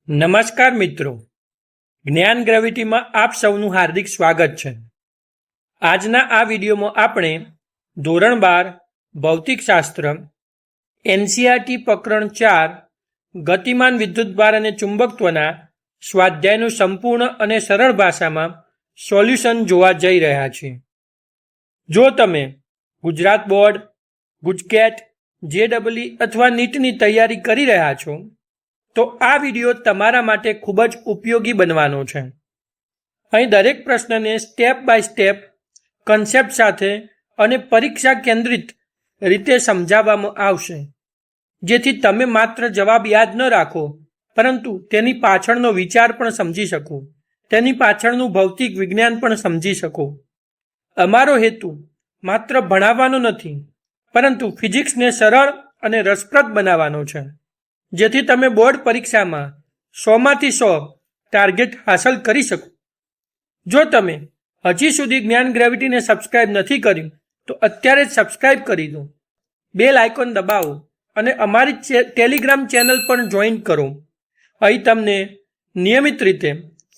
નમસ્કાર મિત્રો, જ્ઞાન ગ્રેવિટીમાં આપ સૌનું હાર્દિક સ્વાગત છે। આજના આ વિડીયોમાં આપણે ધોરણ 12 ભૌતિકશાસ્ત્ર એનસીઈઆરટી પ્રકરણ 4 ગતિમાન વિદ્યુતભાર અને ચુંબકત્વના સ્વાધ્યાયનું સંપૂર્ણ અને સરળ ભાષામાં સોલ્યુશન જોવા જઈ રહ્યા છીએ। જો તમે ગુજરાત બોર્ડ, ગુજકેટ, જેડબલઈ અથવા નીટની તૈયારી કરી રહ્યા છો તો આ વિડીયો તમારા માટે ખૂબ જ ઉપયોગી બનવાનો છે। અહીં દરેક પ્રશ્નને સ્ટેપ બાય સ્ટેપ કન્સેપ્ટ સાથે અને પરીક્ષા કેન્દ્રિત રીતે સમજાવવામાં આવશે, જેથી તમે માત્ર જવાબ યાદ ન રાખો પરંતુ તેની પાછળનો વિચાર પણ સમજી શકો, તેની પાછળનું ભૌતિક વિજ્ઞાન પણ સમજી શકો। અમારો હેતુ માત્ર ભણાવવાનો નથી પરંતુ ફિઝિક્સને સરળ અને રસપ્રદ બનાવવાનો છે, જેથી તમે બોર્ડ પરીક્ષામાં 100માંથી 100 ટાર્ગેટ હાંસલ કરી શકો। જો તમે હજી સુધી જ્ઞાન ગ્રેવિટીને સબસ્ક્રાઇબ નથી કર્યું તો અત્યારે જ સબસ્ક્રાઇબ કરી દો, બેલ આઇકોન દબાવો અને અમારી ટેલિગ્રામ ચેનલ પણ જોઈન કરો। અહીં તમને નિયમિત રીતે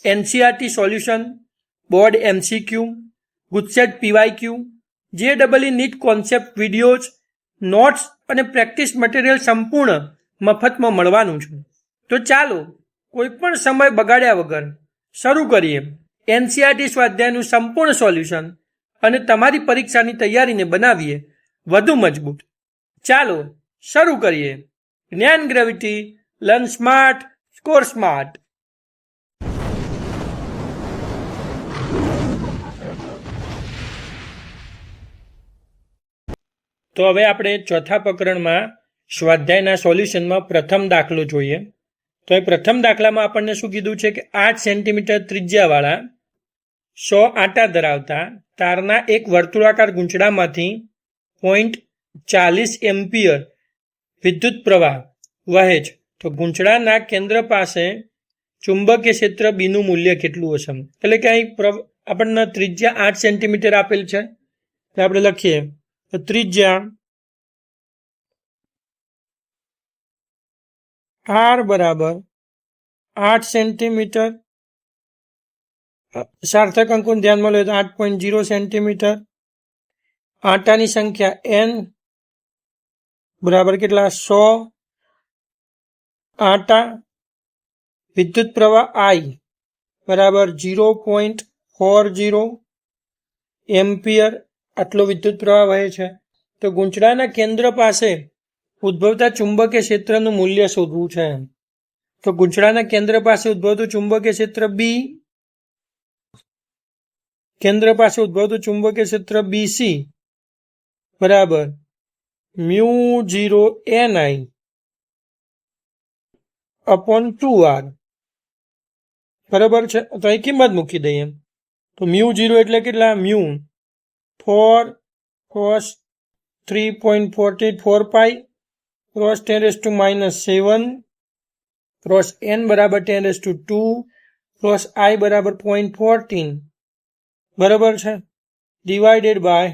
NCERT solution, board MCQ, GUJCET PYQ, જેડબલઈ નીટ કોન્સેપ્ટ વિડીયોઝ, નોટ્સ અને પ્રેક્ટિસ મટીરિયલ સંપૂર્ણ મફતમાં મળવાનું છે। તો ચાલો કોઈ પણ સમય બગાડ્યા વગર શરૂ કરીએ એનસીઈઆરટી સ્વાધ્યાયનું સંપૂર્ણ સોલ્યુશન અને તમારી પરીક્ષાની તૈયારીને બનાવીએ વધુ મજબૂત। ચાલો શરૂ કરીએ। જ્ઞાન gravity, learn smart, score smart. તો હવે આપણે ચોથા પ્રકરણમાં સ્વાધ્યાયના સોલ્યુશનમાં પ્રથમ દાખલો જોઈએ। તો એ પ્રથમ દાખલામાં આપણને શું કીધું છે કે 8 સેન્ટીમીટર ત્રિજ્યાવાળા 100 આંટા ધરાવતા તારના એક વર્તુળાકાર ગૂંચળામાંથી 0.40 એમ્પિયર વિદ્યુત પ્રવાહ વહે છે। તો ગૂંચળાના કેન્દ્ર પાસે ચુંબકીય ક્ષેત્ર બીનું મૂલ્ય કેટલું હશે? એટલે કે અહીં આપણને ત્રિજ્યા 8 સેન્ટીમીટર આપેલ છે, તો આપણે લખીએ તો ત્રિજ્યા R બરાબર 8 સેન્ટીમીટર, સાર્થક અંકોને ધ્યાનમાં લો તો 8.0 સેન્ટીમીટર, આંટાની સંખ્યા N બરાબર કેટલા? 100 આંટા, વિદ્યુત પ્રવાહ I બરાબર 0.40 એમ્પિયર, આટલો વિદ્યુત પ્રવાહ વહે છે। તો ગૂંચળાના કેન્દ્ર પાસે ઉદ્ભવતા ચુંબકીય ક્ષેત્રનું મૂલ્ય શોધવું છે। તો ગૂંચળાના કેન્દ્ર પાસે ઉદ્ભવતું ચુંબકીય ક્ષેત્ર બી, કેન્દ્ર પાસે ઉદ્ભવતું ચુંબકીય ક્ષેત્ર બીસી બરાબર μ0 ni upon 2r બરાબર છે। તો અહીં કિંમત મૂકી દઈએ તો μ0 એટલે કેટલા? μ 4 cos 3.44 પાઈ cos 10⁻⁻7 cos n બરાબર 10⁻², cos I બરાબર 0.14 બરાબર છે, ડિવાઇડેડ બાય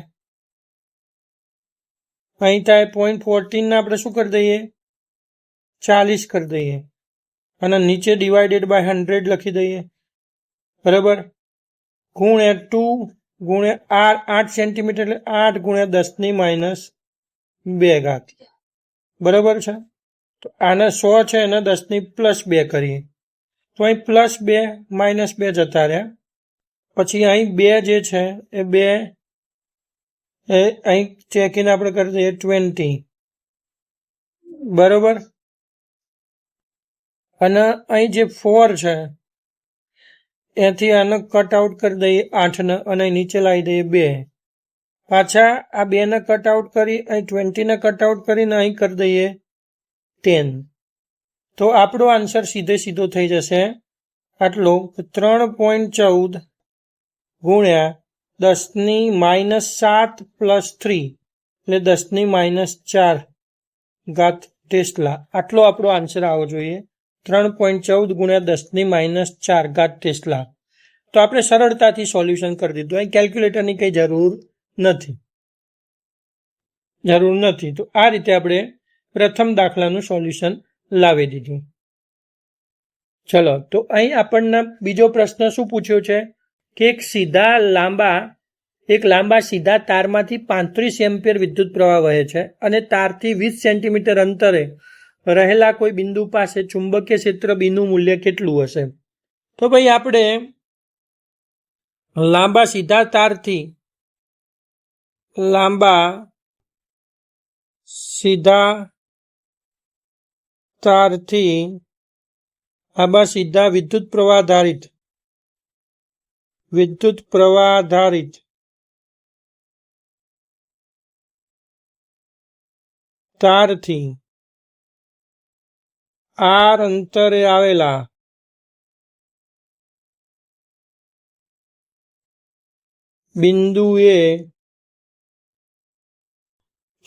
અહીં થાય 0.14 ને આપણે શું કરી દઈએ? 40 કરી દઈએ અને નીચે ડિવાઇડેડ બાય 100 લખી દઈએ બરાબર, ગુણ્યા 2 ગુણ્યા R 8 સેન્ટીમીટર એટલે 8 ગુણ્યા 10⁻² બરાબર છે। તો આના 100 છે એના 10⁻+2 કરીએ તો અહીં +2 -2 જતા રહ્યા, પછી અહીં 2 જે છે એ 2 અહીં ચેકીને આપણે કરી દઈએ 20 બરાબર, અને અહીં જે 4 છે એથી આને કટ આઉટ કરી દઈએ 8 ને અને નીચે લાવી દઈએ 2, પાછા આ 2 ને કટ આઉટ કરી અહીં 20 ને કટ આઉટ કરીને અહીં કરી દઈએ 10। તો આપણો આન્સર સીધો થઈ જશે આટલો 3.14 ગુણ્યા 10⁻⁻7 + 3 એટલે 10⁻⁴ ટેસ્લા, આટલો આપણો આન્સર આવવો જોઈએ। 3.14 ગુણ્યા 10⁻⁴ ટેસ્લા। તો આપણે સરળતાથી સોલ્યુશન કરી દીધું, અહીં કેલ્ક્યુલેટરની કંઈ જરૂર નથી। તો આ રીતે આપણે પ્રથમ દાખલાનું સોલ્યુશન લાવી દીધું। ચલો, તો અહીં આપણને બીજો પ્રશ્ન શું પૂછ્યો છે કે એક લાંબા સીધા તારમાંથી 35 એમ્પિયર વિદ્યુત પ્રવાહ વહે છે અને તારથી 20 સેન્ટીમીટર અંતરે રહેલા કોઈ બિંદુ પાસે ચુંબકીય ક્ષેત્ર બીનું મૂલ્ય કેટલું હશે? તો ભાઈ આપણે લાંબા સીધા તારથી આબા સીધા વિદ્યુત પ્રવાહ તારથી આર અંતરે આવેલા બિંદુએ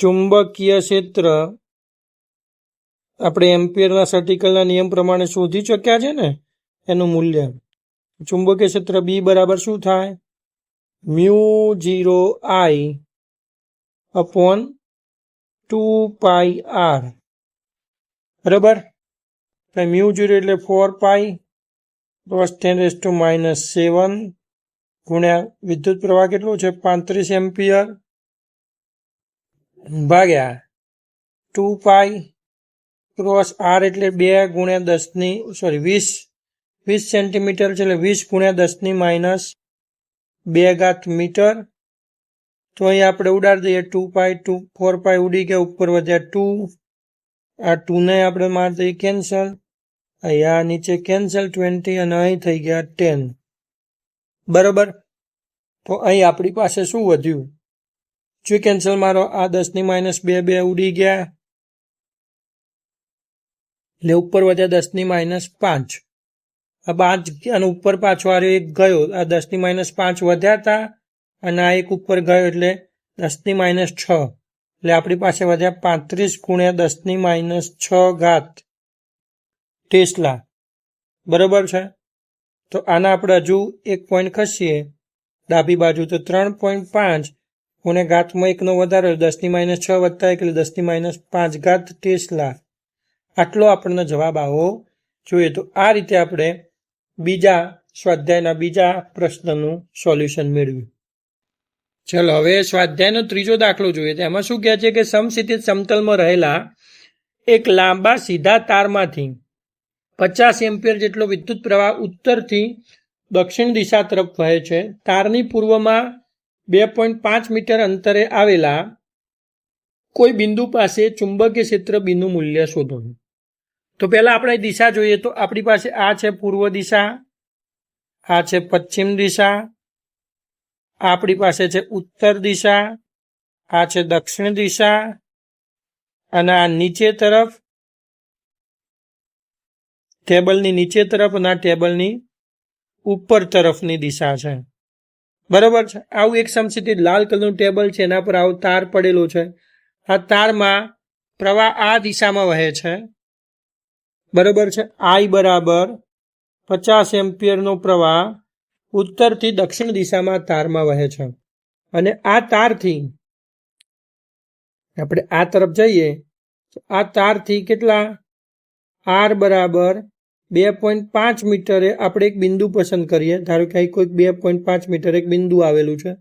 ચુંબકીય ક્ષેત્ર આપણે એમ્પિયરના સર્ટિકલના નિયમ પ્રમાણે શોધી શક્યા છે ને એનું મૂલ્ય. ચુંબકીય ક્ષેત્ર બી બરાબર શું થાય? μ0I upon 2πr. બરાબર. μ0 એટલે 4π cos 10⁻⁷ ગુણ્યા વિદ્યુત પ્રવાહ કેટલો છે 35 એમ્પિયર ભાગ્યા 2π ક્રોસ r એટલે 2 ગુણ્યા 20 સેન્ટીમીટર છે એટલે 20 ગુણ્યા 10⁻² મીટર. તો અહીં આપણે ઉડાડી દઈએ 2π 4π ઉડી ગયા, ઉપર વધ્યા 2, આ 2 ને આપણે મારી દઈએ કેન્સલ, અહીંયા નીચે કેન્સલ 20 અને અહીં થઈ ગયા 10. બરાબર. તો અહીં આપણી પાસે શું વધ્યું? જો કેન્સલ મારો, આ 10⁻² ઉડી ગયા એટલે ઉપર વધ્યા 10⁻5. આ 5 અને ઉપર પાછો આ એક ગયો, આ 10⁻5 વધ્યા હતા અને આ એક ઉપર ગયો એટલે 10⁻6, એટલે આપણી પાસે વધ્યા 35 ગુણ્યા 10⁻6 ટેસ્લા. બરોબર છે. તો આના આપણે હજુ એક પોઈન્ટ ખસીએ ડાબી બાજુ, તો 3.5 ગુણ્યા ઘાતમાં 1નો વધારો 10⁻6 વધતા એટલે 10⁻5 ટેસ્લા. આટલો આપણને જવાબ આવવો જોઈએ. તો આ રીતે આપણે બીજા સ્વાધ્યાયના બીજા પ્રશ્નનું સોલ્યુશન મેળવ્યું. ચલો, હવે સ્વાધ્યાયનો ત્રીજો દાખલો જોઈએ. એમાં શું કહે છે કે સમસ્થિતિજ સમતલમાં રહેલા એક લાંબા સીધા તારમાંથી 50 એમ્પિયર જેટલો વિદ્યુત પ્રવાહ ઉત્તરથી દક્ષિણ દિશા તરફ વહે છે. તારની પૂર્વમાં 2.5 મીટર અંતરે આવેલા કોઈ બિંદુ પાસે ચુંબકીય ક્ષેત્ર બીનું મૂલ્ય શોધો. તો પહેલા આપણે દિશા જોઈએ. તો આપણી પાસે આ છે પૂર્વ દિશા, આ છે પશ્ચિમ દિશા, આપણી પાસે છે ઉત્તર દિશા, આ છે દક્ષિણ દિશા અને આ નીચે તરફ, ટેબલની નીચે તરફ અને આ ટેબલની ઉપર તરફની દિશા છે. બરાબર છે. આવું એક સમસ્થિતિ લાલ કલરનું ટેબલ છે, એના પર આવો તાર પડેલો છે. આ તારમાં પ્રવાહ આ દિશામાં વહે છે. બરાબર છે. I બરાબર 50 એમ્પિયરનો પ્રવાહ ઉત્તરથી દક્ષિણ દિશામાં તારમાં વહે છે. અને આ તારથી આપણે આ તરફ જઈએ, આ તારથી કેટલા R બરાબર 2.5 મીટરે આપણે એક બિંદુ પસંદ કરીએ. ધારો કે અહીં કોઈક 2.5 મીટર એક બિંદુ આવેલું છે.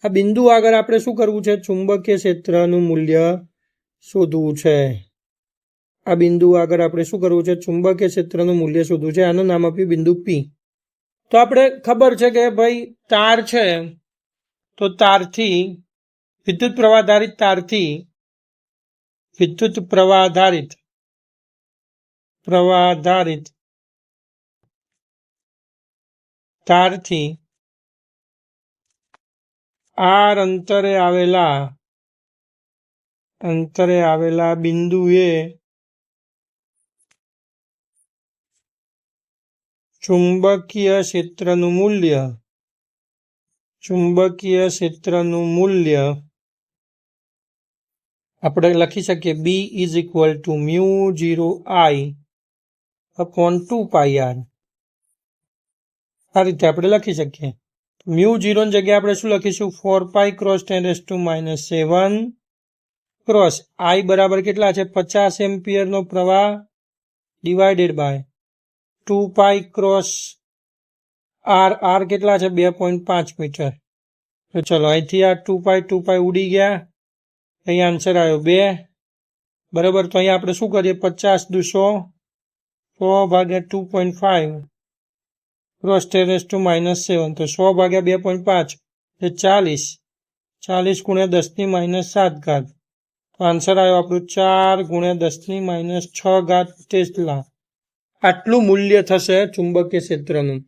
આ બિંદુ આગળ આપણે શું કરવું છે? ચુંબકીય ક્ષેત્રનું મૂલ્ય શોધવું છે. આ બિંદુ આગળ આપણે શું કરવું છે? ચુંબકીય ક્ષેત્રનું મૂલ્ય શોધવું છે. આનું નામ આપ્યું બિંદુ P. તો આપણે ખબર છે કે ભાઈ તાર છે, તો તારથી વિદ્યુત પ્રવાહ આધારિત તારથી આર અંતરે આવેલા બિંદુએ ચુંબકીય ક્ષેત્રનું મૂલ્ય આપણે લખી શકીએ B is equal to μ0I upon 2πr. આ રીતે આપણે લખી શકીએ. μ0 ની જગ્યાએ આપણે શું લખીશું? 4π ક્રોસ 10⁻⁷ ક્રોસ I બરાબર કેટલા છે? 50 એમ્પિયરનો પ્રવાહ divided by 2 pi cross R, R કેટલા છે 2.5 મીટર. તો ચલો અહીંથી આ 2 પાઈ ઉડી ગયા, અહીં આન્સર આવ્યો 2. બરાબર, તો અહીંયા આપણે શું કરીએ, 50 દુ 100, 100 ભાગ્યા 2.5 ક્રોસ 10⁻⁻7, તો 100 ભાગ્યા 2.5 એ 40, 40 ગુણ્યા 10⁻⁷. તો આન્સર આવ્યો આપણું 4 ગુણ્યા 10⁻6 ટેસ્લા. આટલું મૂલ્ય થશે ચુંબકીય ક્ષેત્રનું.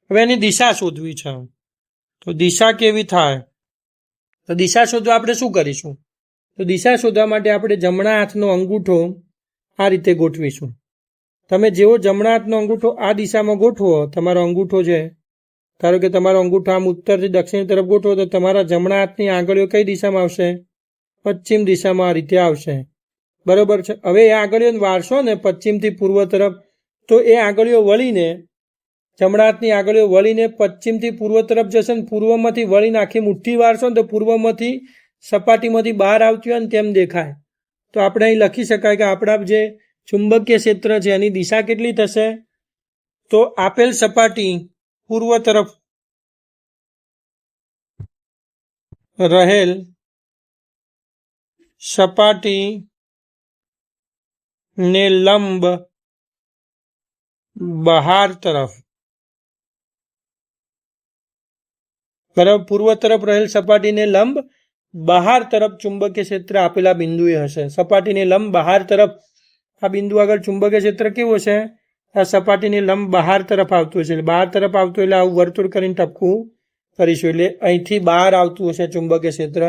હવે એની દિશા શોધવી છે. તો દિશા કેવી થાય? તો દિશા શોધવા આપણે શું કરીશું? તો દિશા શોધવા માટે આપણે જમણા હાથનો અંગૂઠો આ રીતે ગોઠવીશું. તમે જેવો જમણા હાથનો અંગૂઠો આ દિશામાં ગોઠવો, તમારો અંગૂઠો છે, ધારો કે તમારો અંગૂઠો આમ ઉત્તરથી દક્ષિણ તરફ ગોઠવો, તો તમારા જમણા હાથની આંગળીઓ કઈ દિશામાં આવશે? પશ્ચિમ દિશામાં આ રીતે આવશે. બરોબર છે. હવે એ આંગળીઓ વાળશો ને પશ્ચિમથી પૂર્વ તરફ, તો એ આંગળીઓ વળીને, જમણા હાથની આંગળીઓ વળીને પશ્ચિમથી પૂર્વ તરફ જશે ને પૂર્વમાંથી વળીને આખી મુઠ્ઠી વાળશો ને તો પૂર્વમાંથી સપાટીમાંથી બહાર આવતી હોય ને તેમ દેખાય. તો આપણે અહીં લખી શકાય કે આપણા જે ચુંબકીય ક્ષેત્ર છે એની દિશા કેટલી થશે? તો આપેલ સપાટી પૂર્વ તરફ રહેલ સપાટી ને લંબ બહાર તરફ, બરાબર, પૂર્વ તરફ રહેલ સપાટીને લંબ બહાર તરફ ચુંબકીય ક્ષેત્ર આપેલા બિંદુએ હશે. સપાટીને લંબ બહાર તરફ, આ બિંદુ આગળ ચુંબકીય ક્ષેત્ર કેવું છે? આ સપાટીની લંબ બહાર તરફ આવતું હશે. બહાર તરફ આવતું એટલે આવું વર્તુળ કરીને ટપકું કરીશું, એટલે અહીંથી બહાર આવતું હશે ચુંબકીય ક્ષેત્ર,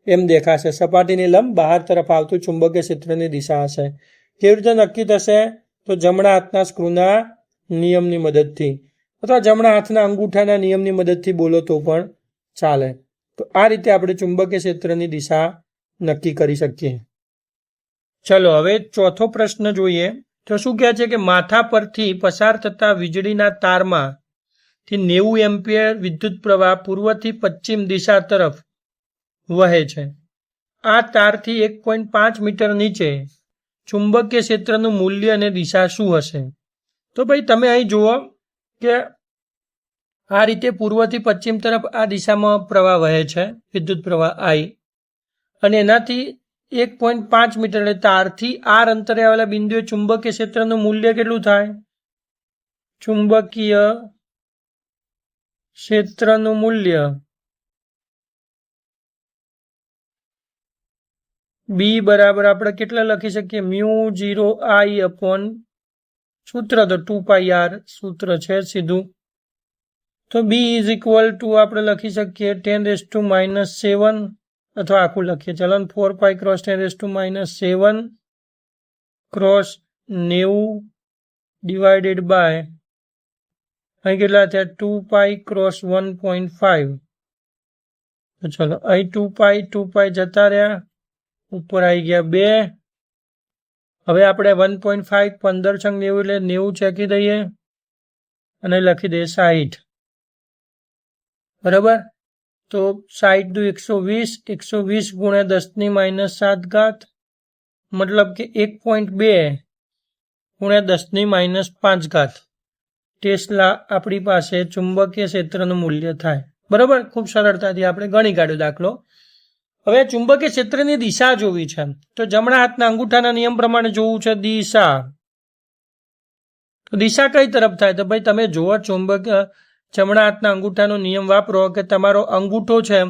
એમ દેખાશે. સપાટીની લંબ બહાર તરફ આવતું ચુંબકીય ક્ષેત્રની દિશા હશે. કેવી રીતે નક્કી થશે? તો જમણા હાથના સ્ક્રૂના નિયમની મદદથી, અથવા જમણા હાથના અંગૂઠાના નિયમની મદદથી બોલો તો પણ ચાલે. તો આ રીતે આપણે ચુંબકીય ક્ષેત્રની દિશા નક્કી કરી શકીએ. ચલો હવે ચોથો પ્રશ્ન જોઈએ. તો શું કહે છે કે માથા પરથી પસાર થતા વીજળીના તારમાં થી 90 એમ્પિયર વિદ્યુત પ્રવાહ પૂર્વથી પશ્ચિમ દિશા તરફ વહે છે. આ તારથી 1.5 મીટર નીચે ચુંબકીય ક્ષેત્રનું મૂલ્ય અને દિશા શું હશે? તો ભાઈ તમે અહીં જુઓ કે આ રીતે પૂર્વથી પશ્ચિમ તરફ આ દિશામાં પ્રવાહ વહે છે, વિદ્યુત પ્રવાહ I, અને એનાથી 1.5 મીટર એટલે તારથી આર અંતરે આવેલા બિંદુએ ચુંબકીય ક્ષેત્રનું મૂલ્ય કેટલું થાય? ચુંબકીય ક્ષેત્રનું મૂલ્ય B બરાબર આપણે કેટલા લખી શકીએ? μ0I અપોન સૂત્ર તો 2πr સૂત્ર છે સીધું. તો B ઇઝ ઇક્વલ ટુ આપણે લખી શકીએ 10⁻⁷, અથવા આખું લખીએ, ચાલો 4π ક્રોસ 10⁻⁷ ક્રોસ 90 ડિવાઇડેડ બાય અહીં કેટલા થયા? 2π ક્રોસ 1.5. તો ચલો અહીં 2π જતા રહ્યા, ઉપર આવી ગયા 2. હવે આપણે 1.5 15 × 90 એટલે 90 ચેકી દઈએ અને લખી દઈએ 60. બરાબર, તો 60 દુ 120, 120 ગુણ્યા 10⁻⁷, મતલબ કે 1.2 ગુણ્યા 10⁻5 ટેસ્લા આપણી પાસે ચુંબકીય ક્ષેત્રનું મૂલ્ય થાય. બરાબર, ખૂબ સરળતાથી આપણે ગણી કાઢ્યો દાખલો. હવે ચુંબકીય ક્ષેત્રની દિશા જોવી છે, તો જમણા હાથના અંગૂઠાના નિયમ પ્રમાણે જોવું છે દિશા. તો દિશા કઈ તરફ થાય? તો ભાઈ તમે જુઓ, જમણા હાથના અંગૂઠાનો નિયમ વાપરો કે તમારો અંગૂઠો છે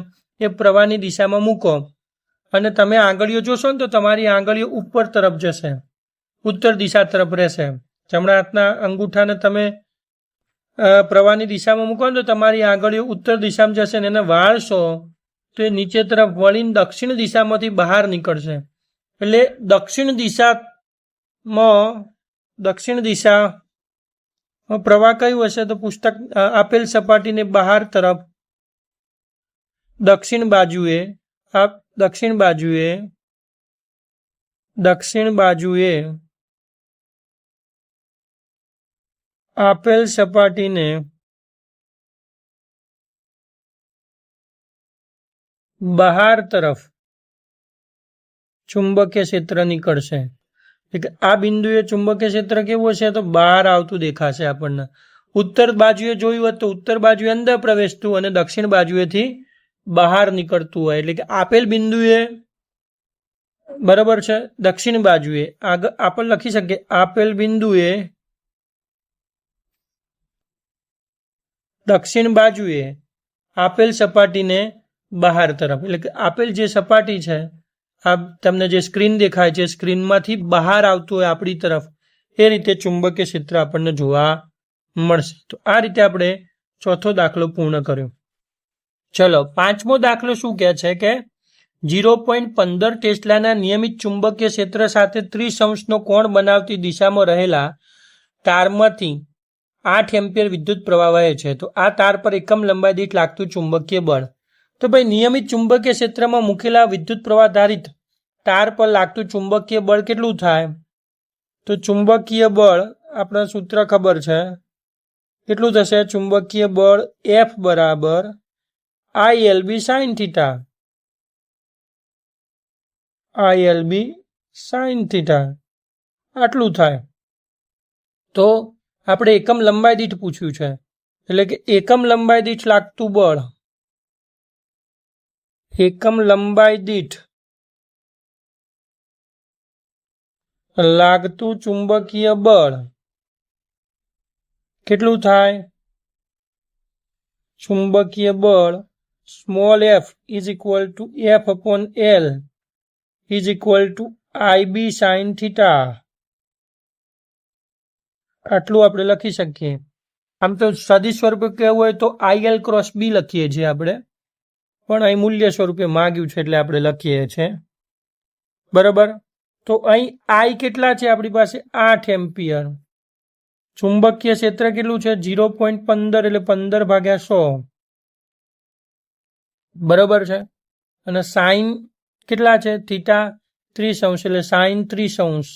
એ પ્રવાહની દિશામાં મૂકો અને તમે આંગળીઓ જોશો ને તો તમારી આંગળીઓ ઉપર તરફ જશે, ઉત્તર દિશા તરફ રહેશે. જમણા હાથના અંગૂઠાને તમે પ્રવાહની દિશામાં મૂકો ને તો તમારી આંગળીઓ ઉત્તર દિશામાં જશે ને એને વાળશો તો એ નીચે તરફ વળીને દક્ષિણ દિશામાંથી બહાર નીકળશે. એટલે દક્ષિણ દિશામાં પ્રવાહ કયું હશે? તો પુસ્તક આપેલ સપાટીને બહાર તરફ દક્ષિણ બાજુએ આપેલ સપાટીને બહાર તરફ ચુંબકીય ક્ષેત્ર નીકળશે. આ બિંદુએ ચુંબકીય ક્ષેત્ર કેવું હશે તો બહાર આવતું દેખાશે આપણને. ઉત્તર બાજુએ જોયું હોત તો ઉત્તર બાજુએ અંદર પ્રવેશતું અને દક્ષિણ બાજુએથી બહાર નીકળતું હોય. એટલે કે આપેલ બિંદુએ બરાબર છે દક્ષિણ બાજુએ આગળ આપણે લખી શકીએ આપેલ બિંદુએ દક્ષિણ બાજુએ આપેલ સપાટીને બહાર તરફ, એટલે કે આપેલ જે સપાટી છે આ તમને જે સ્ક્રીન દેખાય છે સ્ક્રીનમાંથી બહાર આવતું હોય આપણી તરફ, એ રીતે ચુંબકીય ક્ષેત્ર આપણને જોવા મળશે. તો આ રીતે આપણે ચોથો દાખલો પૂર્ણ કર્યો. ચલો પાંચમો દાખલો શું કહે છે કે 0.15 ટેસ્લાના નિયમિત ચુંબકીય ક્ષેત્ર સાથે 30° કોણ બનાવતી દિશામાં રહેલા તારમાંથી 8 એમ્પિયર વિદ્યુત પ્રવાહ વહે છે. તો આ તાર પર એકમ લંબાઈ દીઠ લાગતું ચુંબકીય બળ. તો ભાઈ નિયમિત ચુંબકીય ક્ષેત્રમાં મૂકેલા વિદ્યુત પ્રવાહ ધારિત તાર પર લાગતું ચુંબકીય બળ કેટલું થાય? તો ચુંબકીય બળ આપણે સૂત્ર ખબર છે કેટલું થશે? ચુંબકીય બળ F બરાબર ILB sin theta. ILB sin theta આટલું થાય. તો આપણે એકમ લંબાઈ દીઠ પૂછ્યું છે એટલે કે એકમ લંબાઈ દીઠ લાગતું બળ, એકમ લંબાઈ દીઠ લાગતું ચુંબકીય બળ કેટલું થાય? ચુંબકીય બળ small f is equal two F upon L is equal two IB sin theta. આટલું આપણે લખી શકીએ. આમ તો સદિશ સ્વરૂપે કહેવું હોય તો IL ક્રોસ B લખીએ છીએ આપણે, પણ અહીં મૂલ્ય સ્વરૂપે માગ્યું છે એટલે આપણે લખીએ છીએ. બરાબર. તો અહીં I કેટલા છે આપણી પાસે? 8 એમ્પિયર. ચુંબકીય ક્ષેત્ર કેટલું છે? 0.15 એટલે 15/100. બરાબર છે. અને સાઇન કેટલા છે? થીટા 30° એટલે સાઇન 30°.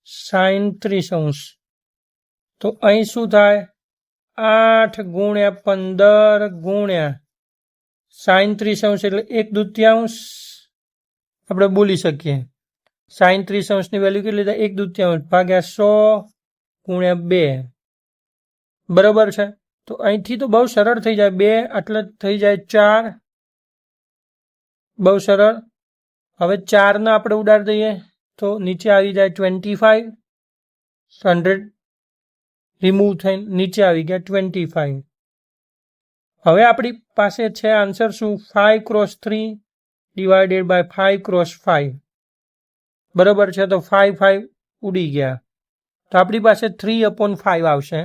સાઇન 30°. તો અહીં શું થાય? 8 × 15 × સાઇન 30° એટલે 1/2 આપણે બોલી શકીએ. સાઇન 30° ની વેલ્યુ કેટલી થાય? 1/2 ભાગ્યા 100 × 2. બરાબર છે. તો અહીંથી તો બહુ સરળ થઈ જાય. 2 એટલે થઈ જાય 4. બહુ સરળ. હવે 4 આપણે ઉડાડી દઈએ તો નીચે આવી જાય 25. 100 રિમૂવ થઈને નીચે આવી ગયા 25. હવે આપણી પાસે છે આન્સર શું? 5×3 ડિવાઇડેડ બાય 5×5. બરાબર છે. તો 5 ઉડી ગયા તો આપણી પાસે 3/5 આવશે.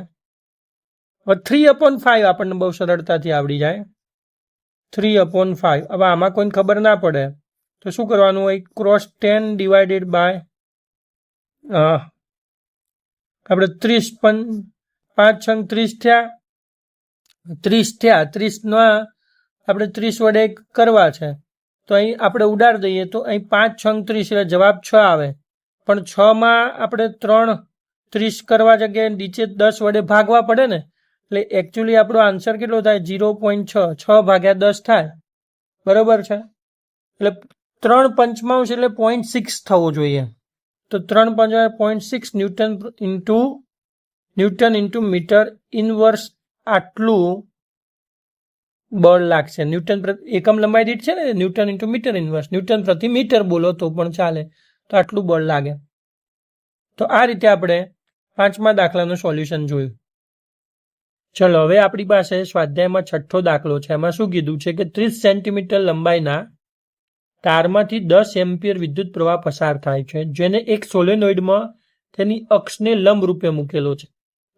3/5 આપણને બહુ સરળતાથી આવડી જાય. 3/5. હવે આમાં કોઈને ખબર ના પડે તો શું કરવાનું હોય? ક્રોસ 10 ડિવાઇડેડ બાય આપણે 30 5 6 30 થયા. 30 થયા. 30 આપણે 30 વડે કરવા છે તો અહીં આપણે ઉડાડી દઈએ તો અહીં 5 6 30 એટલે જવાબ 6 આવે. પણ 6માં આપણે 3 30 કરવા જગ્યાએ નીચે 10 વડે ભાગવા પડે ને, એટલે એકચ્યુઅલી આપણો આન્સર કેટલો થાય? 0.6. 6/10 થાય. બરાબર છે. એટલે 3/5 એટલે 0.6 થવો જોઈએ. તો 3/5 ન્યૂટન ઇન્ટુ મીટર ઇનવર્સ આટલું બળ લાગશે. ન્યૂટન એકમ લંબાઈ દીઠ છે ને, newton into metre inverse. Newton પ્રતિ મીટર બોલો તો પણ ચાલે. તો આટલું બળ લાગે. તો આ રીતે આપણે 5મા દાખલાનું સોલ્યુશન જોયું. ચલો હવે આપણી પાસે સ્વાધ્યાયમાં 6થો દાખલો છે. એમાં શું કીધું છે કે 30 સેન્ટીમીટર લંબાઈના તારમાંથી 10 એમ્પિયર વિદ્યુત પ્રવાહ પસાર થાય છે, જેને એક સોલેનોઇડમાં તેની અક્ષને લંબ રૂપે મૂકેલો છે.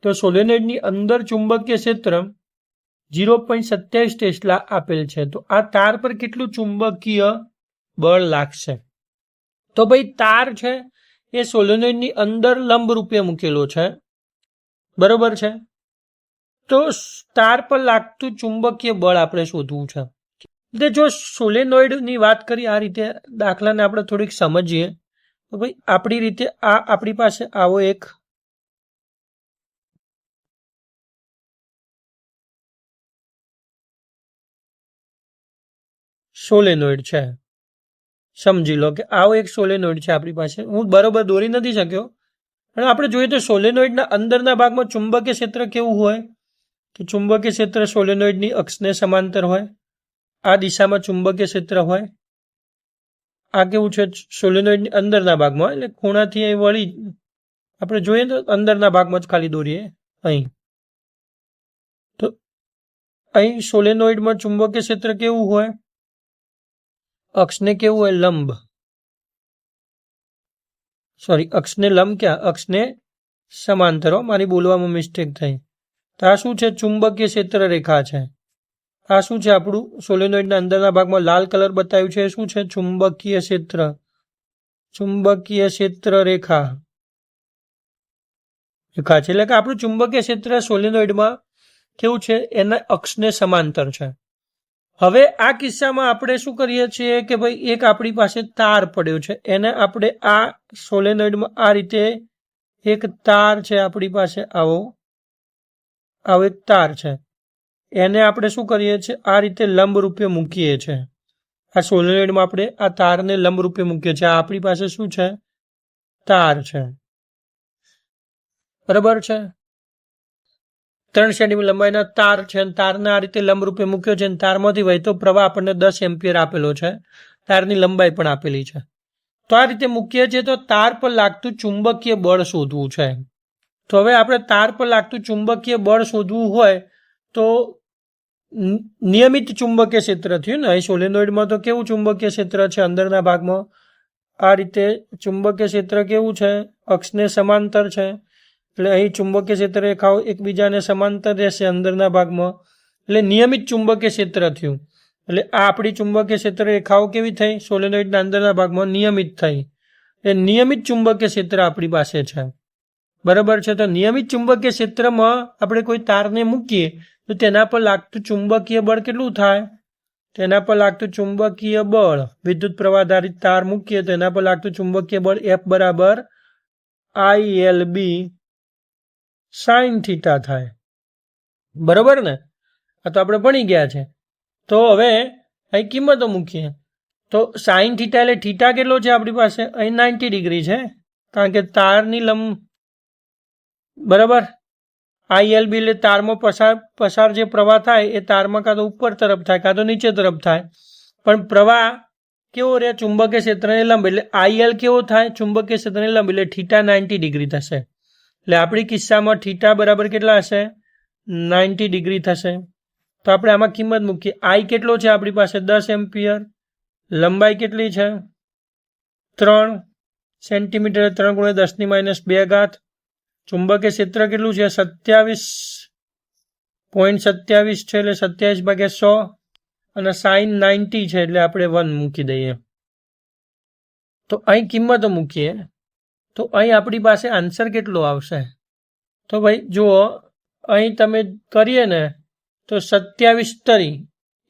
તો સોલેનોઇડની અંદર ચુંબકીય ક્ષેત્ર 0.27 ટેસ્લા આપેલ છે. તો આ તાર પર કેટલું ચુંબકીય બળ લાગશે? તો ભાઈ તાર છે એ સોલેનોઇડની અંદર લંબ રૂપે મૂકેલો છે. બરોબર છે. તો તાર પર લાગતું ચુંબકીય બળ આપણે શોધવું છે. એટલે જો સોલેનોઇડની વાત કરી આ રીતે દાખલાને આપણે થોડીક સમજીએ તો ભાઈ આપણી રીતે આપણી પાસે આવો એક સોલેનોઇડ છે. સમજી લો કે આવો એક સોલેનોઇડ છે આપણી પાસે. હું બરોબર દોરી નથી શક્યો, પણ આપણે જોઈએ તો સોલેનોઇડના અંદરના ભાગમાં ચુંબકીય ક્ષેત્ર કેવું હોય તો ચુંબકીય ક્ષેત્ર સોલેનોઇડની અક્ષને સમાંતર હોય. આ દિશામાં ચુંબકીય ક્ષેત્ર હોય. આ કેવું છે સોલેનોઇડની અંદરના ભાગમાં, એટલે ખૂણાથી અહીં વળી આપણે જોઈએ તો અંદરના ભાગમાં જ ખાલી દોરીએ અહીં. તો અહીં સોલેનોઇડમાં ચુંબકીય ક્ષેત્ર કેવું હોય, અક્ષને કેવું હોય લંબ, સોરી અક્ષને લંબ ક્યાં, અક્ષને સમાંતર. મારી બોલવામાં મિસ્ટેક થઈ. તો આ શું છે ચુંબકીય ક્ષેત્ર રેખા છે. આ શું છે આપણું સોલેનોઇડના અંદરના ભાગમાં લાલ કલર બતાવ્યું છે, શું છે ચુંબકીય ક્ષેત્ર, ચુંબકીય ક્ષેત્ર રેખા છે. એટલે કે આપણું ચુંબકીય ક્ષેત્ર સોલેનોઇડમાં કેવું છે એના અક્ષને સમાંતર છે. હવે આ કિસ્સામાં આપણે શું કરીએ છીએ કે ભાઈ એક આપણી પાસે તાર પડ્યો છે, એને આપણે આ સોલેનોઇડમાં આ રીતે એક તાર છે આપણી પાસે, આવો એક તાર છે, એને આપણે શું કરીએ છીએ આ રીતે લંબ રૂપે મૂકીએ છીએ. આ સોલેનોઇડમાં આપણે આ તારને લંબ રૂપે મૂકીએ છીએ. આ આપણી પાસે શું છે તાર છે, બરાબર છે. 3 સેન્ટીમીટર લંબાઈના તાર છે, તારને આ રીતે લંબ રૂપે મૂક્યો છે. તારમાંથી વહેતો પ્રવાહ આપણને 10 એમ્પિયર આપેલો છે, તારની લંબાઈ પણ આપેલી છે. તો આ રીતે મૂકીએ છીએ. તો તાર પર લાગતું ચુંબકીય બળ શોધવું છે. તો હવે આપણે તાર પર લાગતું ચુંબકીય બળ શોધવું હોય તો નિયમિત ચુંબકીય ક્ષેત્ર થયું ને. અહીં સોલેનોઇડમાં તો કેવું ચુંબકીય ક્ષેત્ર છે અંદરના ભાગમાં, આ રીતે ચુંબકીય ક્ષેત્ર કેવું છે અક્ષને સમાંતર છે. એટલે અહીં ચુંબકીય ક્ષેત્ર રેખાઓ એકબીજાને સમાંતર રહેશે અંદરના ભાગમાં, એટલે નિયમિત ચુંબકીય ક્ષેત્ર થયું. એટલે આ આપણી ચુંબકીય ક્ષેત્ર રેખાઓ કેવી થઈ સોલેનોઇડના અંદરના ભાગમાં નિયમિત થઈ. એ નિયમિત ચુંબકીય ક્ષેત્ર આપણી પાસે છે, બરાબર છે. તો નિયમિત ચુંબકીય ક્ષેત્રમાં આપણે કોઈ તારને મૂકીએ તો તેના પર લાગતું ચુંબકીય બળ કેટલું થાય, તેના પર લાગતું ચુંબકીય બળ, વિદ્યુત પ્રવાહ આધારિત તાર મૂકીએ તો એના પર લાગતું ચુંબકીય બળ F બરાબર ILB સાઇન થીટા થાય, બરોબર ને. આ તો આપણે ભણી ગયા છે. તો હવે અહીં કિંમતો મૂકીએ તો સાઇન થીટા એટલે થીટા કેટલો છે આપણી પાસે, અહીં 90 ડિગ્રી છે, કારણ કે તારની લંબ, બરાબર. ILB એટલે તારમાં પસાર જે પ્રવાહ થાય એ તારમાં કાં તો ઉપર તરફ થાય કાં તો નીચે તરફ થાય, પણ પ્રવાહ કેવો રહે ચુંબકીય ક્ષેત્રને લંબ, એટલે IL કેવો થાય ચુંબકીય ક્ષેત્રને લંબ, એટલે થીટા 90 ડિગ્રી થશે. એટલે આપણી કિસ્સામાં થીટા બરાબર કેટલા હશે 90 ડિગ્રી થશે. તો આપણે આમાં કિંમત મૂકીએ. I કેટલો છે આપણી પાસે 10 એમ્પિયર, લંબાઈ કેટલી છે 3 સેન્ટીમીટર, 3 × 10⁻², ચુંબકીય ક્ષેત્ર કેટલું છે 27.27 છે, એટલે 27/100, અને સાઇન 90 છે એટલે આપણે 1 મૂકી દઈએ. તો અહીં કિંમતો મૂકીએ તો અહીં આપણી પાસે આન્સર કેટલો આવશે. તો ભાઈ જુઓ અહીં તમે કરીએ ને તો 27 તરી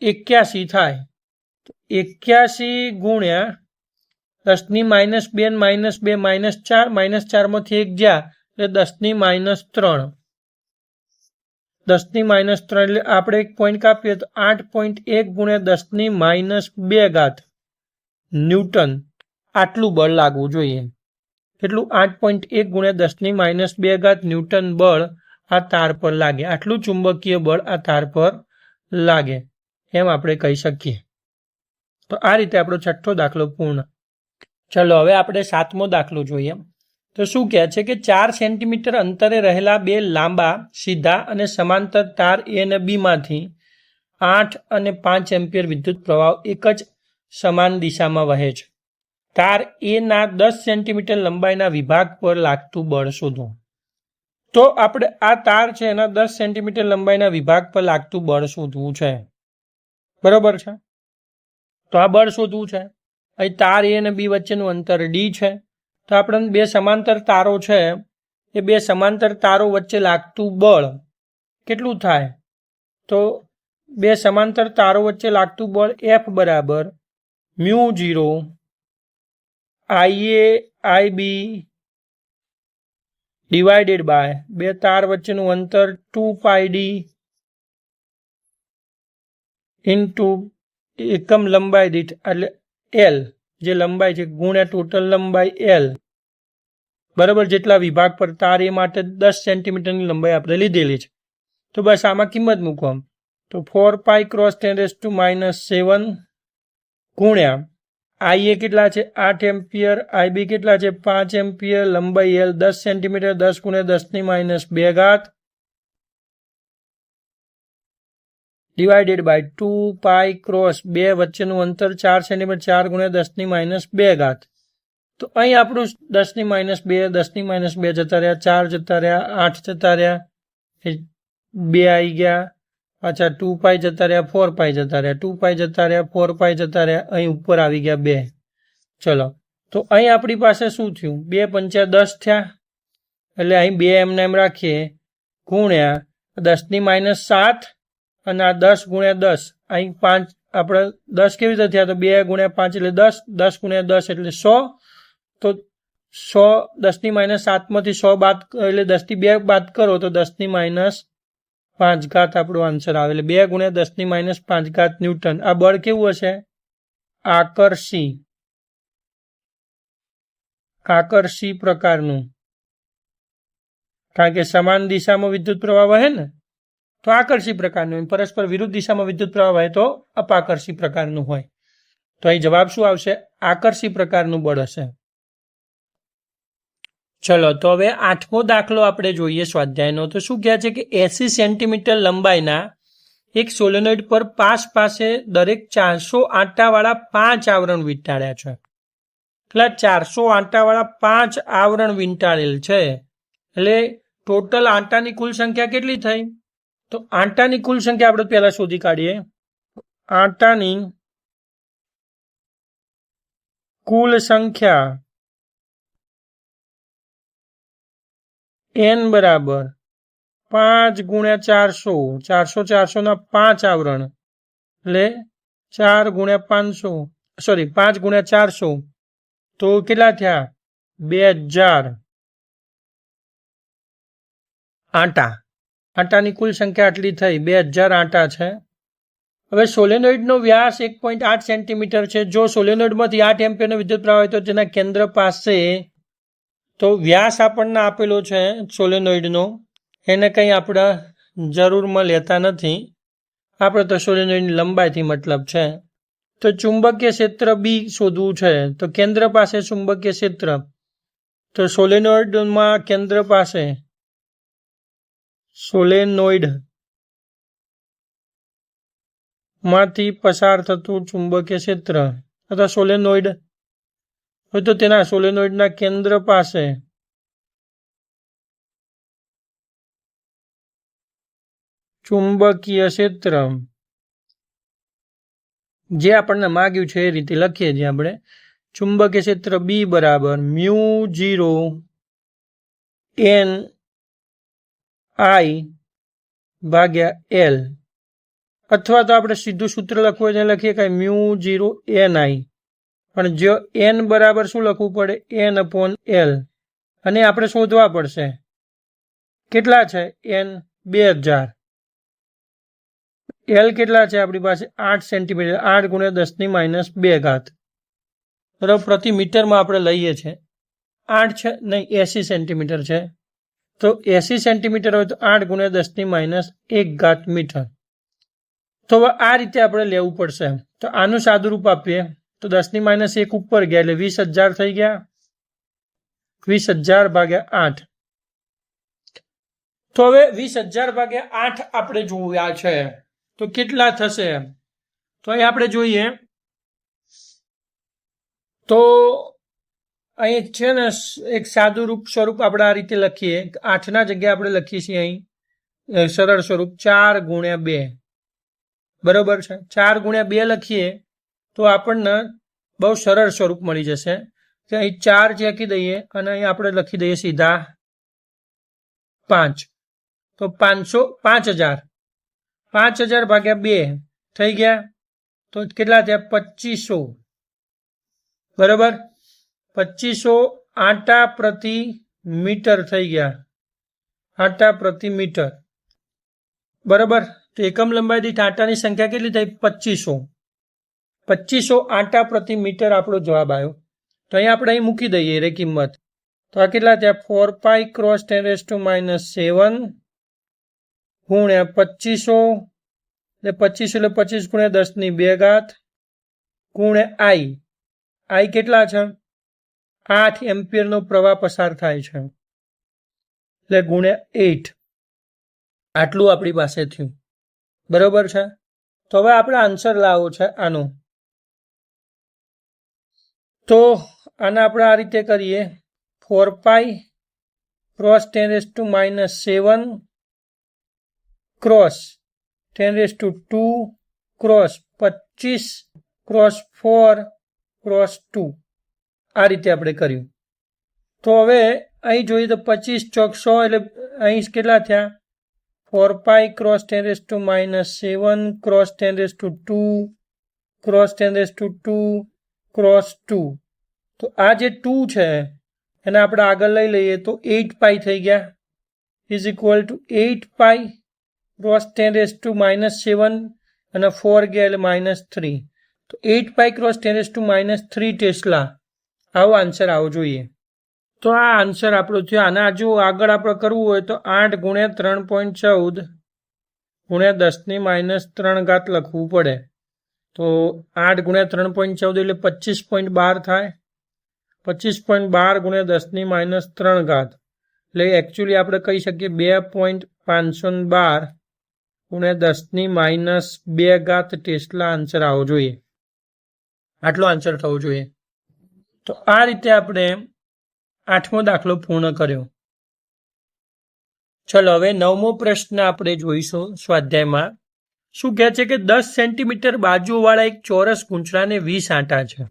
81 થાય. તો 81 ગુણ્યા 10⁻2 -2 -4 -4માંથી 1 જ્યાં એટલે 10⁻3, 10⁻3 એટલે આપણે એક પોઈન્ટ કાપીએ તો 8.1 ગુણ્યા 10⁻2 ન્યૂટન આટલું બળ લાગવું જોઈએ. કેટલું 8.1 ગુણ્યા 10⁻2 ન્યૂટન બળ આ તાર પર લાગે, આટલું ચુંબકીય બળ આ તાર પર લાગે એમ આપણે કહી શકીએ. તો આ રીતે આપણો 6થો દાખલો પૂર્ણ. ચલો હવે આપણે 7મો દાખલો જોઈએ. તો શું કહે છે કે 4 સેન્ટીમીટર અંતરે રહેલા બે લાંબા સીધા અને સમાંતર તાર A અને B માંથી 8 અને 5 એમ્પિયર વિદ્યુત પ્રવાહ એક જ સમાન દિશામાં વહે છે. તાર A ના 10 સેન્ટીમીટર લંબાઈના વિભાગ પર લાગતું બળ શોધો. તો આપણે આ તાર છે એના 10 સેન્ટીમીટર લંબાઈના વિભાગ પર લાગતું બળ શોધવું છે, બરોબર છે. તો આ બળ શોધવું છે. અહીં તાર A અને B વચ્ચેનું અંતર D છે. તો આપણે બે સમાંતર તારો છે એ બે સમાંતર તારો વચ્ચે લાગતું બળ કેટલું થાય. તો બે સમાંતર તારો વચ્ચે લાગતું બળ F બરાબર μ0 IA/IB ડિવાઇડેડ બાય બે તાર વચ્ચેનું અંતર 2πd ઇન્ટુ એકમ લંબાઈ દીઠ એટલે L જે લંબાઈ છે ગુણ્યા ટોટલ લંબાઈ L બરાબર જેટલા વિભાગ પર તાર એ માટે 10 સેન્ટીમીટરની લંબાઈ આપણે લીધેલી છે. તો બસ આમાં કિંમત મૂકો. તો 4 પાઈ ક્રોસ 10⁻⁻7 ગુણ્યા I એ કેટલા છે 8 એમ્પિયર, IB કેટલા છે 5 એમ્પિયર, લંબાઈ L 10 સેન્ટીમીટર, 10 ગુણ્યા 10⁻² ડિવાઇડેડ બાય 2 પાઈ ક્રોસ 2 વચ્ચેનું અંતર 4 સેન્ટીમીટર, 4 ગુણ્યા 10⁻². તો અહીં આપણું 10⁻², 10⁻² જતા રહ્યા, 4 જતા રહ્યા, 8 જતા રહ્યા, 2 આવી ગયા, પાછા 2 પાઈ જતા રહ્યા, 4 પાઈ જતા રહ્યા, 2 પાઈ જતા રહ્યા, 4 પાઈ જતા રહ્યા, અહીં ઉપર આવી ગયા 2. ચલો તો અહીં આપણી પાસે શું થયું 2 પંચા 10 થયા, એટલે અહીં 2 એમને એમ રાખીએ ગુણ્યા 10⁻7 અને આ 10 ગુણ્યા 10 અહીં 5 આપણે 10 કેવી રીતે થયા તો 2 ગુણ્યા 5 એટલે 10, 10 ગુણ્યા 10 એટલે 100. તો 100 10⁻7 માંથી 100 બાદ એટલે 10 થી 2 બાદ કરો તો 10⁻5 આપણો આન્સર આવે. એટલે 2 ગુણ્યા 10⁻5 ન્યૂટન. આ બળ કેવું હશે આકર્ષી પ્રકારનું, કારણ કે સમાન દિશામાં વિદ્યુત પ્રવાહ વહે ને તો આકર્ષી પ્રકારનું, પરસ્પર વિરુદ્ધ દિશામાં વિદ્યુત પ્રવાહ વહે તો અપાકર્ષી પ્રકારનું હોય. તો અહીં જવાબ શું આવશે આકર્ષી પ્રકારનું બળ હશે. ચલો તો હવે 8મો દાખલો આપણે જોઈએ સ્વાધ્યાયનો. તો શું કહે છે કે 80 સેન્ટીમીટર લંબાઈના એક સોલેનોઇડ પર પાસ પાસે દરેક 400 આંટાવાળા 5 આવરણ વીંટાળ્યા છે. એટલે 400 આંટાવાળા 5 આવરણ વીંટાળેલ છે. એટલે ટોટલ આંટાની કુલ સંખ્યા કેટલી થઈ? તો આંટાની કુલ સંખ્યા આપણે પહેલા શોધી કાઢીએ. આંટાની કુલ સંખ્યા n બરાબર 5 ગુણ્યા 400, 400 ના 5 આવરણ એટલે 4 ગુણ્યા 500 સોરી 5 ગુણ્યા 400 તો કેટલા થયા 2000 આંટા. આંટાની કુલ સંખ્યા આટલી થઈ 2000 આંટા છે. હવે સોલેનોઇડનો વ્યાસ 1.8 સેન્ટીમીટર છે. જો સોલેનોઇડમાંથી 8 એમ્પિયરનો વિદ્યુત પ્રવાહ હોય તો તેના કેન્દ્ર પાસે તો વ્યાસ આપણને આપેલો છે સોલેનોઇડનો, એને કંઈ આપણે જરૂરમાં લેતા નથી, આપણે તો સોલેનોઇડની લંબાઈથી મતલબ છે. તો ચુંબકીય ક્ષેત્ર બી શોધવું છે. તો કેન્દ્ર પાસે ચુંબકીય ક્ષેત્ર, તો સોલેનોઇડમાં કેન્દ્ર પાસે સોલેનોઇડ માંથી પસાર થતું ચુંબકીય ક્ષેત્ર અથવા સોલેનોઇડ હોય તો તેના સોલેનોઇડના કેન્દ્ર પાસે ચુંબકીય ક્ષેત્ર જે આપણને માગ્યું છે એ રીતે લખીએ છીએ આપણે. ચુંબકીય ક્ષેત્ર બી બરાબર μ0 n I ભાગ્યા L, અથવા તો આપણે સીધું સૂત્ર લખવું હોય લખીએ કે μ0 ni, પણ જો n બરાબર શું લખવું પડે n/L, અને આપણે શોધવા પડશે કેટલા છે n 2000, L કેટલા છે આપણી પાસે 8 સેન્ટીમીટર, 8 ગુણ્યા 10⁻². બરાબર પ્રતિ મીટરમાં આપણે લઈએ છીએ 8 છે નહીં 80 સેન્ટીમીટર છે. તો 80 સેન્ટીમીટર હોય તો 8 ગુણ્યા 10⁻1 મીટર. તો આ રીતે આપણે લેવું પડશે. તો આનું સાદુરૂપ આપીએ તો 10⁻1 ઉપર ગયા એટલે 20,000 થઈ ગયા. 20,000 ભાગ્યા 8. તો હવે 20,000 ભાગ્યા 8 આપણે જોયા છે તો કેટલા થશે? તો અહીં આપણે જોઈએ તો અહીં છે ને એક સાદું સ્વરૂપ આપણે આ રીતે લખીએ. 8ના જગ્યાએ આપણે લખીએ છીએ અહીં સરળ સ્વરૂપ 4 ગુણ્યા 2. બરોબર છે, 4 ગુણ્યા 2 લખીએ તો આપણને બહુ સરળ સ્વરૂપ મળી જશે કે અહીં 4 ચેકી દઈએ અને અહીં આપણે લખી દઈએ સીધા 5. તો 5000 ભાગ્યા 2 થઈ ગયા તો કેટલા થયા 2500. બરાબર 2500 આંટા પ્રતિ મીટર થઈ ગયા. આંટા પ્રતિ મીટર. બરાબર તો એકમ લંબાઈ દીઠ આંટાની સંખ્યા કેટલી થઈ 2500. 2500 આંટા પ્રતિ મીટર આપણો જવાબ આવ્યો. તો અહીં આપણે અહીં મૂકી દઈએ રે કિંમત. તો આ કેટલા થયા? 4 પાઈ ક્રોસ 10⁻⁷ ગુણ્યા 2500 એટલે 2500 એટલે 25 ગુણ્યા 10⁻², ગુણ્યા આઈ કેટલા છે? 8 એમ્પિયરનો પ્રવાહ પસાર થાય છે એટલે ગુણ્યા 8. આટલું આપણી પાસે થયું. બરોબર છે. તો હવે આપણે આન્સર લાવવો છે આનો. તો આને આપણે આ રીતે કરીએ. 4 pi cross 10⁻⁷ cross 10⁻² cross 25 cross 4 cross 2 આ રીતે આપણે કર્યું. તો હવે અહીં જોઈએ તો 25 ચોક 100 એટલે અહીં કેટલા થયા? 4 pi cross 10⁻⁷ cross 10⁻² cross 10⁻² cross 2. તો આ જે 2 છે એને આપણે આગળ લઈ લઈએ તો 8 પાઈ થઈ ગયા, is equal two 8 pi cross 10⁻⁷ અને 4 ગયા એટલે -3. તો 8 પાઈ ક્રોસ 10⁻³ ટેસ્લા આવો આન્સર આવો જોઈએ. તો આ આન્સર આપણો થયો. આના જો આગળ આપણે કરવું હોય તો 8 ગુણ્યા 3.14 ગુણ્યા 10⁻³ લખવું પડે. તો 8 ગુણ્યા 3.14 એટલે 25.12 થાય. 25.12 ગુણ્યા 10⁻³ એટલે એકચ્યુઅલી આપણે કહી શકીએ 2.512 ગુણ્યા 10⁻² ટેસ્લા આન્સર આવવો જોઈએ. આટલો આન્સર થવો જોઈએ. તો આ રીતે આપણે 8મો દાખલો પૂર્ણ કર્યો. ચલો હવે 9મો પ્રશ્ન આપણે જોઈશું સ્વાધ્યાયમાં. શું કહે છે કે 10 સેન્ટીમીટર બાજુવાળા એક ચોરસ ગૂંચળાને 20 આંટા છે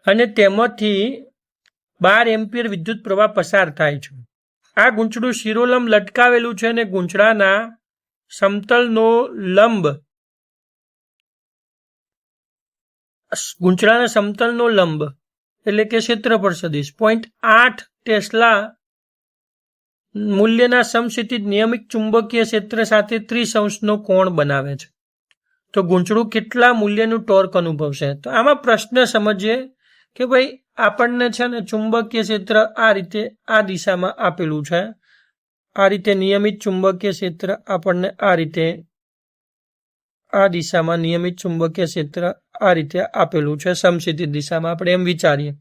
અને તેમાંથી 12 એમ્પિયર વિદ્યુત પ્રવાહ પસાર થાય છે. આ ગૂંચળું શિરોલંબ લટકાવેલું છે અને ગૂંચળાના સમતલનો લંબ એટલે કે ક્ષેત્રફળ સદિશ 0.8 ટેસ્લા મૂલ્યના સમસ્થિતિજ નિયમિત ચુંબકીય ક્ષેત્ર સાથે 30° કોણ બનાવે છે. તો ગૂંચળું કેટલા મૂલ્યનું ટોર્ક અનુભવશે? તો આમાં પ્રશ્ન સમજીએ કે ભાઈ આપણને છે ને ચુંબકીય ક્ષેત્ર આ રીતે આ દિશામાં આપેલું છે. આ રીતે નિયમિત ચુંબકીય ક્ષેત્ર આપણને આ રીતે આ દિશામાં નિયમિત ચુંબકીય ક્ષેત્ર આ રીતે આપેલું છે સમસ્થિતિજ દિશામાં. આપણે એમ વિચારીએ.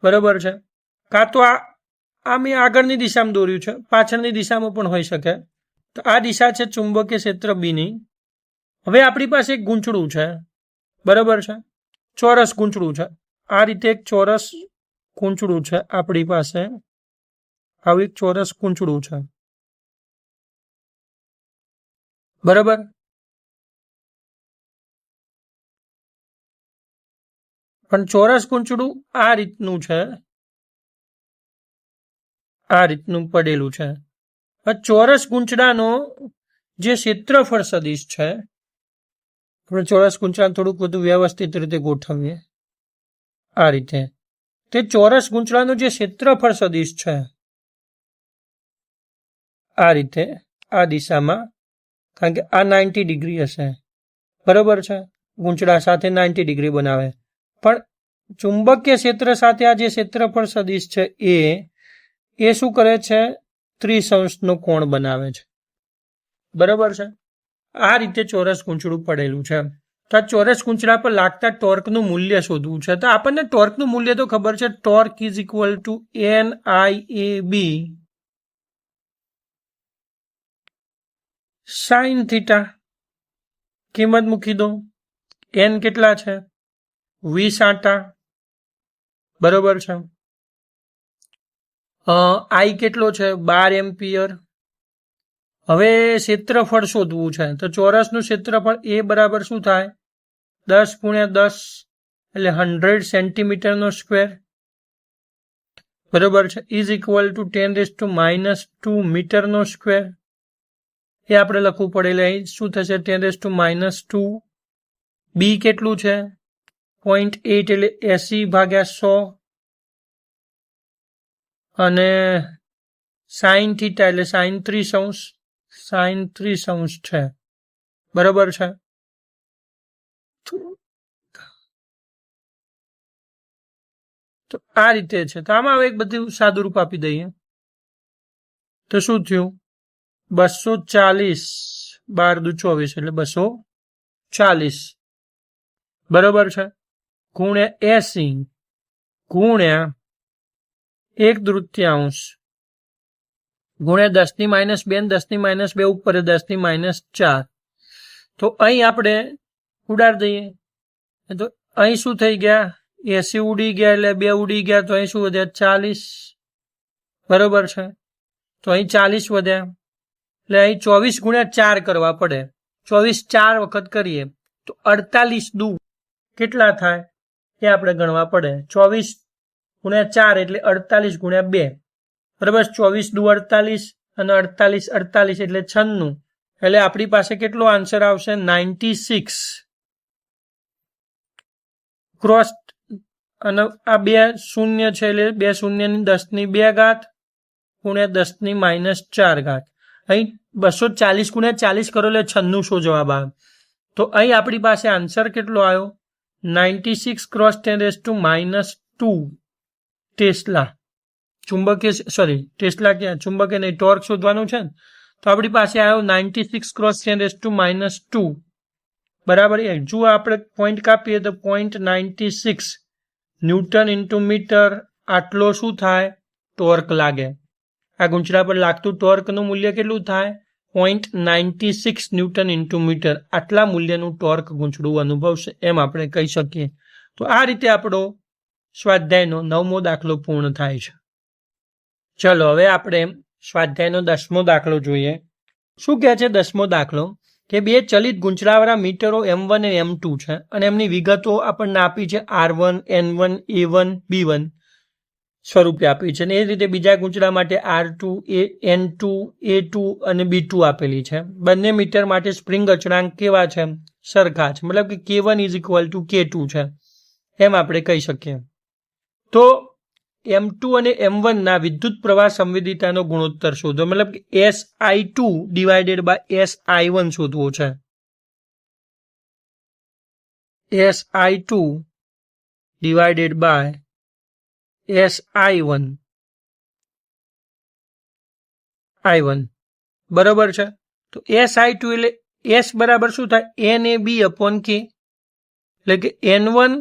બરોબર છે. કાં તો આ મેં આગળની દિશામાં દોર્યું છે, પાછળની દિશામાં પણ હોઈ શકે. તો આ દિશા છે ચુંબકીય ક્ષેત્ર બીની. હવે આપણી પાસે એક ગૂંચળું છે. બરોબર છે. ચોરસ ગૂંચળું છે. આ રીતે એક ચોરસ ગૂંચળું છે આપણી પાસે. આવું એક ચોરસ ગૂંચળું છે. બરોબર. પણ ચોરસ ગૂંચળું આ રીતનું છે, આ રીતનું પડેલું છે. ચોરસ ગૂંચળાનો જે ક્ષેત્રફળ સદિશ છે, આપણે ચોરસ ગૂંચળા થોડુંક વધુ વ્યવસ્થિત રીતે ગોઠવીએ આ રીતે. તે ચોરસ ગૂંચળાનો જે ક્ષેત્રફળ સદિશ છે આ રીતે આ દિશામાં, કારણ કે આ 90° હશે. બરોબર છે. ગૂંચળા સાથે 90° બનાવે. પણ ચુંબકીય ક્ષેત્ર સાથે આ જે ક્ષેત્રફળ સદિશ છે એ શું કરે છે? 30° કોણ બનાવે છે. બરોબર છે. આ રીતે ચોરસ ગૂંચળું પડેલું છે. તો આ ચોરસ ગૂંચળા પર લાગતા ટોર્કનું મૂલ્ય શોધવું છે. તો આપણને ટોર્કનું મૂલ્ય તો ખબર છે. Torque is equal to NIAB sin θ. કિંમત મૂકી દો. n કેટલા છે? 20 આંટા. બરોબર છે. I કેટલો છે? 12 એમ્પિયર. હવે ક્ષેત્રફળ શોધવું છે. તો ચોરસનું ક્ષેત્રફળ એ બરાબર શું થાય? 10 ગુણ્યા 10 એટલે 100 સેન્ટીમીટરનો સ્ક્વેર. બરોબર છે. ઇઝ ઇક્વલ ટુ 10⁻² મીટરનો સ્ક્વેર. એ આપણે લખવું પડે. અહીં શું થશે? 10⁻². બી કેટલું છે? 0.8 એટલે 80/100 અને sin θ એટલે sin 30° છે. બરોબર છે. તો આ રીતે છે. તો આમાં હવે એક બધું સાદુરૂપ આપી દઈએ તો શું થયું 240 12 દુ 24 એટલે 240 બરોબર છે ગુણ્યા 80 ગુણ્યા 1/3 ગુણ્યા 10 - 2 10 - 2 ઉપર 10 - 4 તો અહીં આપણે ઉડાડી દઈએ તો અહીં શું થઈ ગયા 80 ઉડી ગયા એટલે 2 ઉડી ગયા તો અહીં શું વધ્યા 40 બરોબર છે તો અહીં 40 વધ્યા એટલે અહીં 24 ગુણ્યા 4 કરવા પડે 24 4 વખત કરીએ તો 48 દુ કેટલા થાય એ આપણે ગણવા પડે 24 ગુણ્યા 4 એટલે 48 ગુણ્યા 2 બરાબર 24 દુ 48 અને 48 48 એટલે 96 એટલે આપણી પાસે કેટલો આન્સર આવશે 96 ક્રોસ અને આ 2 શૂન્ય છે એટલે 2 શૂન્યની 10 ની 2 ઘાત ગુણ્યા 10 ની -4 ઘાત અહીં 240 ગુણ્યા 40 કરો એટલે 96 જવાબ આવે તો અહીં આપણી પાસે આન્સર કેટલો આવ્યો 96 ક્રોસ 10⁻² ટેસ્લા ચુંબકીય નહીં ટોર્ક શોધવાનું છે ને તો આપણી પાસે આવ્યો 96 ક્રોસ 10⁻². બરાબર જો આપણે પોઈન્ટ કાપીએ તો 0.96 ન્યૂટન ઇન્ટુ મીટર આટલો શું થાય ટોર્ક લાગે આ ગુંચડા પર લાગતું ટોર્કનું મૂલ્ય કેટલું થાય 0.96 ન્યૂટન ઇન્ટુ મીટર આટલા મૂલ્યનું ટોર્ક ગુંચડું અનુભવશે એમ આપણે કહી શકીએ. તો આ રીતે આપણો સ્વાધ્યાયનો 9મો દાખલો પૂર્ણ થાય છે. ચલો હવે આપણે સ્વાધ્યાયનો 10મો દાખલો જોઈએ. શું કહે છે 10મો દાખલો કે બે ચલિત ગુંચડાવાળા મીટરો M1 અને M2 છે અને એમની વિગતો આપણને આપી છે R1 N1 A1 B1 સ્વરૂપે આપી છે અને એ રીતે બીજા ગુંચડા માટે R2 N2 A2 અને B2 આપેલી છે. બંને મીટર માટે સ્પ્રિંગ અચળાંક કેવા છે સરખા છે મતલબ કે K1 = K2 છે એમ આપણે કહી શકીએ. તો M2 અને M1 ના વિદ્યુત પ્રવાહ સંવેદિતાનો ગુણોત્તર શોધો મતલબ કે SI2 / SI1 શોધવો છે. SI2 / SI1 બરાબર છે. તો SI2 એટલે S બરાબર શું થાય NAB/K એટલે કે N1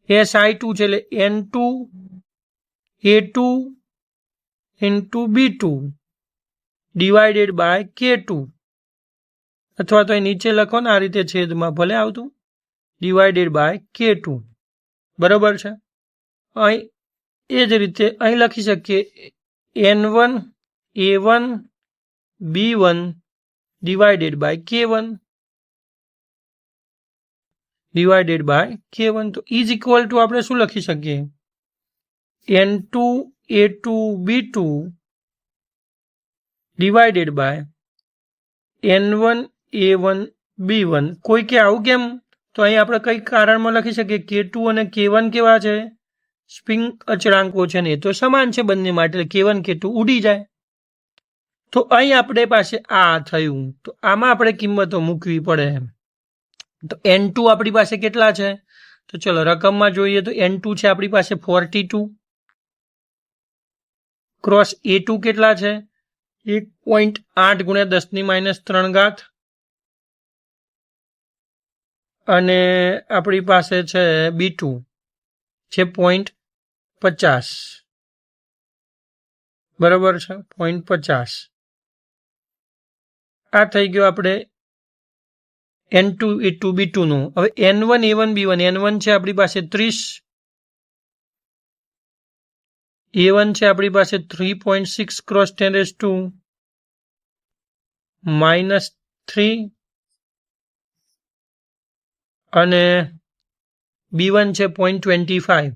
SI2 છે એટલે N2 A2 into B2 / K2 અથવા તો નીચે લખો ને આ રીતે છેદમાં ભલે આવતું / K2 બરાબર છે. અહીં એ જ રીતે અહીં લખી શકીએ N1 A1 B1 / K1 / K1 તો = આપણે શું લખી શકીએ N2 A2 B2 / N1 A1 B1 કોઈ કે આવું કેમ તો અહીં આપણે કઈ કારણમાં લખી શકીએ K2 અને K1 કેવા છે સ્પ્રિંગ અચળાંકો છે ને એ તો સમાન છે બંને માટે K1 K2 ઉડી જાય. તો અહીં આપણે પાસે આ થયું તો આમાં આપણે કિંમતો મૂકવી પડે. તો N2 આપણી પાસે કેટલા છે તો ચલો રકમમાં જોઈએ તો N2 છે આપણી પાસે 42 ક્રોસ A2 કેટલા છે 1.8 ગુણ્યા 10 - 3 ઘાત અને આપણી પાસે છે B2 છે 0.50 બરાબર છે 0.50 આ થઈ ગયો આપણે N2 A2 B2 નું. હવે N1 A1 B1 N1 છે આપણી પાસે 30 A1 છે આપણી પાસે 3.6 ક્રોસ 10⁻³ અને B1 છે 0.25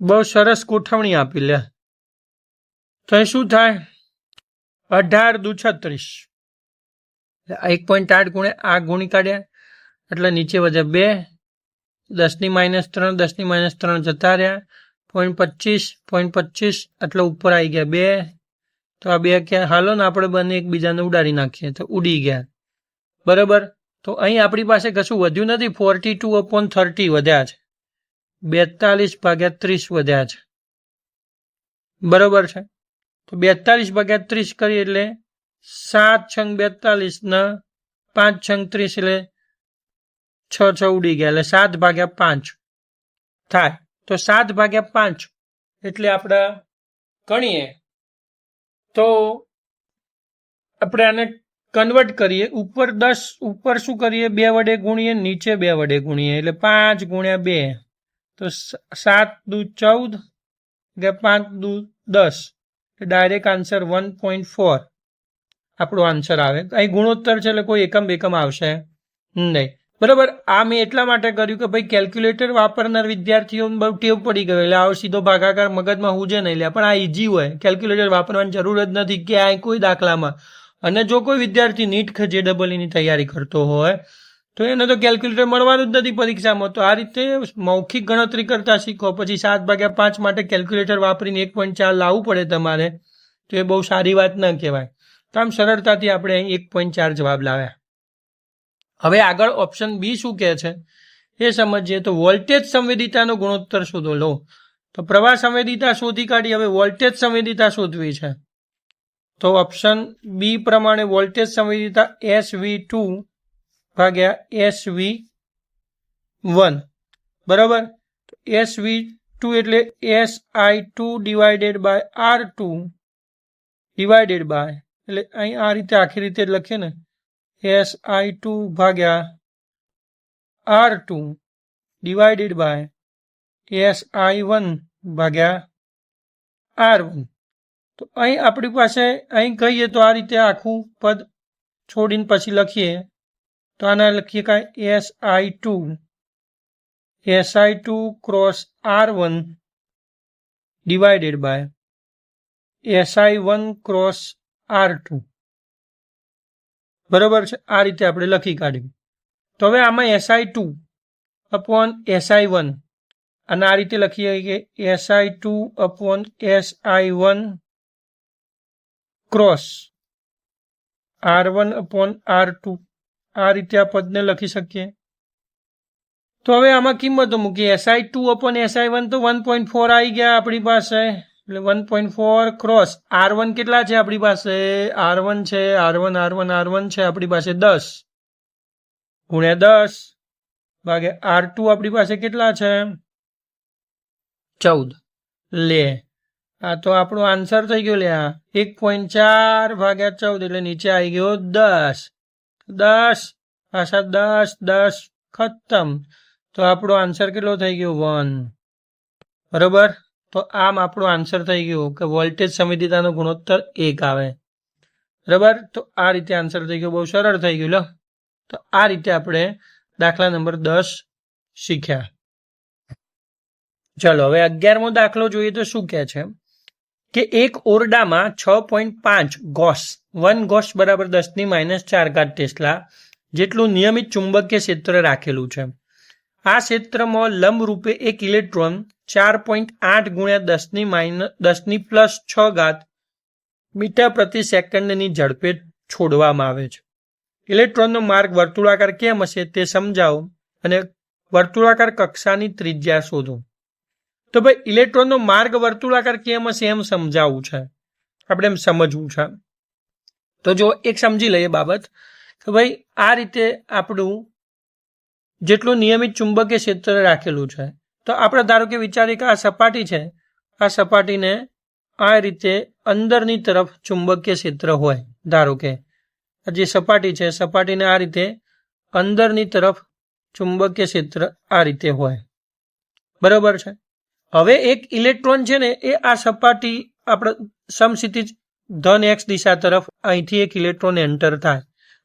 બહુ સરસ ગોઠવણી આપી લે તો શું થાય 18 દુ 36 1.8 ગુણ્યા આ ગુણી કાઢ્યા એટલે નીચે વધ્યા 2 10 - 3 10 - 3 જતા રહ્યા 0.25 એટલે ઉપર આવી ગયા 2 તો આ 2 ક્યાં હાલો ને આપણે બંને એકબીજાને ઉડાડી નાખીએ તો ઉડી ગયા બરાબર. તો અહીં આપણી પાસે કશું વધ્યું નથી 42/30 વધ્યા છે 42/30 વધ્યા છે, બરોબર છે। તો 42/30 કરીએ એટલે 7 છંગ 42 ને 5 છંગ 30 એટલે 6 ઉડી ગયા એટલે 7/5 થાય। તો 7/5 એટલે આપણે ગણીએ તો આપણે આને કન્વર્ટ કરીએ, ઉપર 10 ઉપર શું કરીએ 2 વડે ગુણીએ, નીચે 2 વડે ગુણીએ એટલે 5 × 2 તો 7 દુ 14 કે 5 દુ 10 ડાયરેક્ટ આન્સર 1.4 આપણો આન્સર આવે। અહીં ગુણોત્તર છે એટલે કોઈ એકમ બેકમ આવશે નહીં, બરાબર। આ મેં એટલા માટે કર્યું કે ભાઈ કેલ્ક્યુલેટર વાપરનાર વિદ્યાર્થીઓને બહુ ટેવ પડી ગયો એટલે આવો સીધો ભાગાકાર મગજમાં હુજે નહીં લે, પણ આ ઇઝી હોય, કેલ્ક્યુલેટર વાપરવાની જરૂર જ નથી ક્યાંય કોઈ દાખલામાં। અને જો કોઈ વિદ્યાર્થી નીટ કે JEE તૈયારી કરતો હોય તો એને તો કેલ્ક્યુલેટર મળવાનું જ નથી પરીક્ષામાં, તો આ રીતે મૌખિક ગણતરી કરતા શીખો, પછી 7/5 માટે કેલ્ક્યુલેટર વાપરીને 1.4 લાવવું પડે તમારે, તો એ બહુ સારી વાત ન કહેવાય। તો આમ સરળતાથી આપણે અહીં 1.4 જવાબ લાવ્યા। હવે આગળ ઓપ્શન બી શું કહે છે એ સમજીએ। તો વોલ્ટેજ સંવેદિતાનો ગુણોત્તર શોધો। લો, તો પ્રવાહ સંવેદિતા શોધી કાઢી, હવે વોલ્ટેજ સંવેદિતા શોધવી છે। તો ઓપ્શન બી પ્રમાણે વોલ્ટેજ સંવેદિતા SV2/SV1, બરાબર। SV2 એટલે SI2 / R2 ડિવાઇડેડ બાય, એટલે અહીં આ રીતે આખી રીતે લખીએ ને SI2/R2 ડિવાઇડેડ બાય SI1/R1। તો અહીં આપણી પાસે અહીં કહીએ તો આ રીતે આખું પદ છોડીને પછી લખીએ તો આના લખીએ કાંઈ SI2 cross R1 divided by SI1 cross R2, બરાબર છે। આ રીતે આપણે લખી કાઢ્યું। તો હવે આમાં SI2/SI1 અને આ રીતે લખીએ કે SI2/SI1 ક્રોસ R1/R2, આ રીતે આ પદને લખી શકીએ। તો હવે આમાં કિંમતો મૂકીએ, SI2/SI1 તો 1.4 આવી ગયા આપણી પાસે, એટલે 1.4 ક્રોસ R1 કેટલા છે આપણી પાસે, R1 છે, R1 છે આપણી પાસે 10 ગુણ્યા 10 ભાગે R2 આપણી પાસે કેટલા છે 14, લે આ તો આપણો આન્સર થઈ ગયો। લે આ 1.4/14 એટલે નીચે આવી ગયો 10, પાછા 10 ખતમ, તો આપણો આન્સર કેટલો થઈ ગયો 1, બરાબર। તો આમ આપણો આન્સર થઈ ગયો કે વોલ્ટેજ સંવેદિતાનો ગુણોત્તર 1 આવે, બરાબર। તો આ રીતે આન્સર થઈ ગયો, બહુ સરળ થઈ ગયું। લો, તો આ રીતે આપણે દાખલા નંબર 10 શીખ્યા। ચલો હવે 11મો દાખલો જોઈએ તો શું કહે છે કે એક ઓરડામાં 6.5 ગોસ 1 ગોસ બરાબર 10⁻⁴ ટેસ્લા જેટલું નિયમિત ચુંબકીય ક્ષેત્ર રાખેલું છે। આ ક્ષેત્રમાં લંબરૂપે એક ઇલેક્ટ્રોન 4.8 × 10⁻⁶ મીટર પ્રતિ સેકન્ડની ઝડપે છોડવામાં આવે છે। ઇલેક્ટ્રોનનો માર્ગ વર્તુળાકાર કેમ હશે તે સમજાવો અને વર્તુળાકાર કક્ષાની ત્રિજ્યા શોધો। તો ભાઈ ઇલેક્ટ્રોનનો માર્ગ વર્તુળાકાર કેમ હશે એમ સમજાવવું છે, આપણે એમ સમજવું છે। તો જો એક સમજી લઈએ બાબત કે ભાઈ આ રીતે આપણું જેટલું નિયમિત ચુંબકીય ક્ષેત્ર રાખેલું છે, તો આપણે ધારો કે વિચારીએ કે આ સપાટી છે, આ સપાટીને આ રીતે અંદરની તરફ ચુંબકીય ક્ષેત્ર હોય, ધારો કે જે સપાટી છે સપાટીને આ રીતે અંદરની તરફ ચુંબકીય ક્ષેત્ર આ રીતે હોય, બરાબર છે। હવે એક ઇલેક્ટ્રોન છે ને એ આ સપાટી આપણે સમક્ષિતિજ ધન x દિશા તરફ અહીંથી એક ઇલેક્ટ્રોન એન્ટર થાય,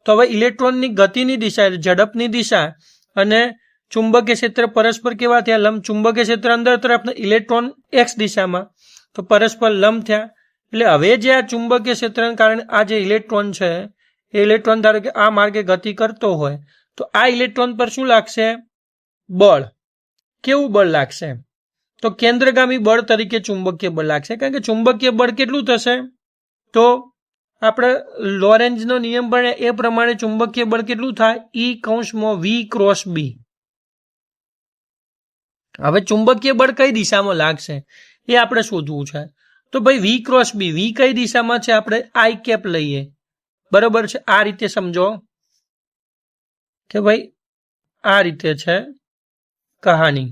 તો હવે ઇલેક્ટ્રોનની ગતિની દિશા ઝડપની દિશા અને ચુંબકીય ક્ષેત્ર પરસ્પર કેવા થયા, લંબ ચુંબકીય ક્ષેત્ર અંદર તરફ ઇલેક્ટ્રોન x દિશામાં, તો પરસ્પર લંબ થયા। એટલે હવે જે આ ચુંબકીય ક્ષેત્રને કારણે આ જે ઇલેક્ટ્રોન છે એ ઇલેક્ટ્રોન ધારો કે આ માર્ગે ગતિ કરતો હોય તો આ ઇલેક્ટ્રોન પર શું લાગશે, બળ। કેવું બળ લાગશે, તો કેન્દ્રગામી બળ તરીકે ચુંબકીય બળ લાગશે, કારણ કે ચુંબકીય બળ કેટલું થશે, તો આપણે લોરેન્ઝનો નિયમ ભણે એ પ્રમાણે ચુંબકીય બળ કેટલું થાય, E / V × B, હવે ચુંબકીય બળ કઈ દિશામાં લાગશે એ આપણે શોધવું છે. તો ભાઈ વી ક્રોસ બી, વી કઈ દિશામાં છે, આપણે આઈ કેપ લઈએ. બરોબર છે. આ રીતે સમજો કે ભાઈ આ રીતે છે કહાની.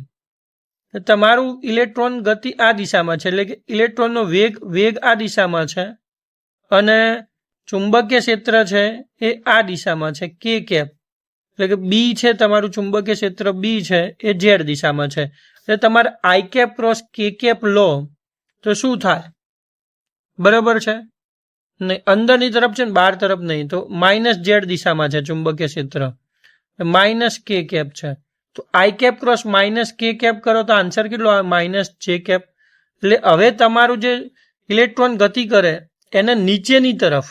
તમારું ઇલેક્ટ્રોન ગતિ આ દિશામાં છે, એટલે કે ઇલેક્ટ્રોનનો વેગ આ દિશામાં છે અને ચુંબકીય ક્ષેત્ર છે એ આ દિશામાં છે, કે કેપ. એટલે કે બી છે તમારું ચુંબકીય ક્ષેત્ર બી છે એ ઝેડ દિશામાં છે. એટલે તમારે I cap cross K cap લો તો શું થાય? બરાબર છે. નહીં, અંદરની તરફ છે ને બહાર તરફ નહીં. તો માઇનસ ઝેડ દિશામાં છે ચુંબકીય ક્ષેત્ર, માઇનસ કે કેપ છે. તો I cap cross minus K cap કરો તો આન્સર કેટલો આવે? માઇનસ જે કેપ. એટલે હવે તમારું જે ઇલેક્ટ્રોન ગતિ કરે એને નીચેની તરફ,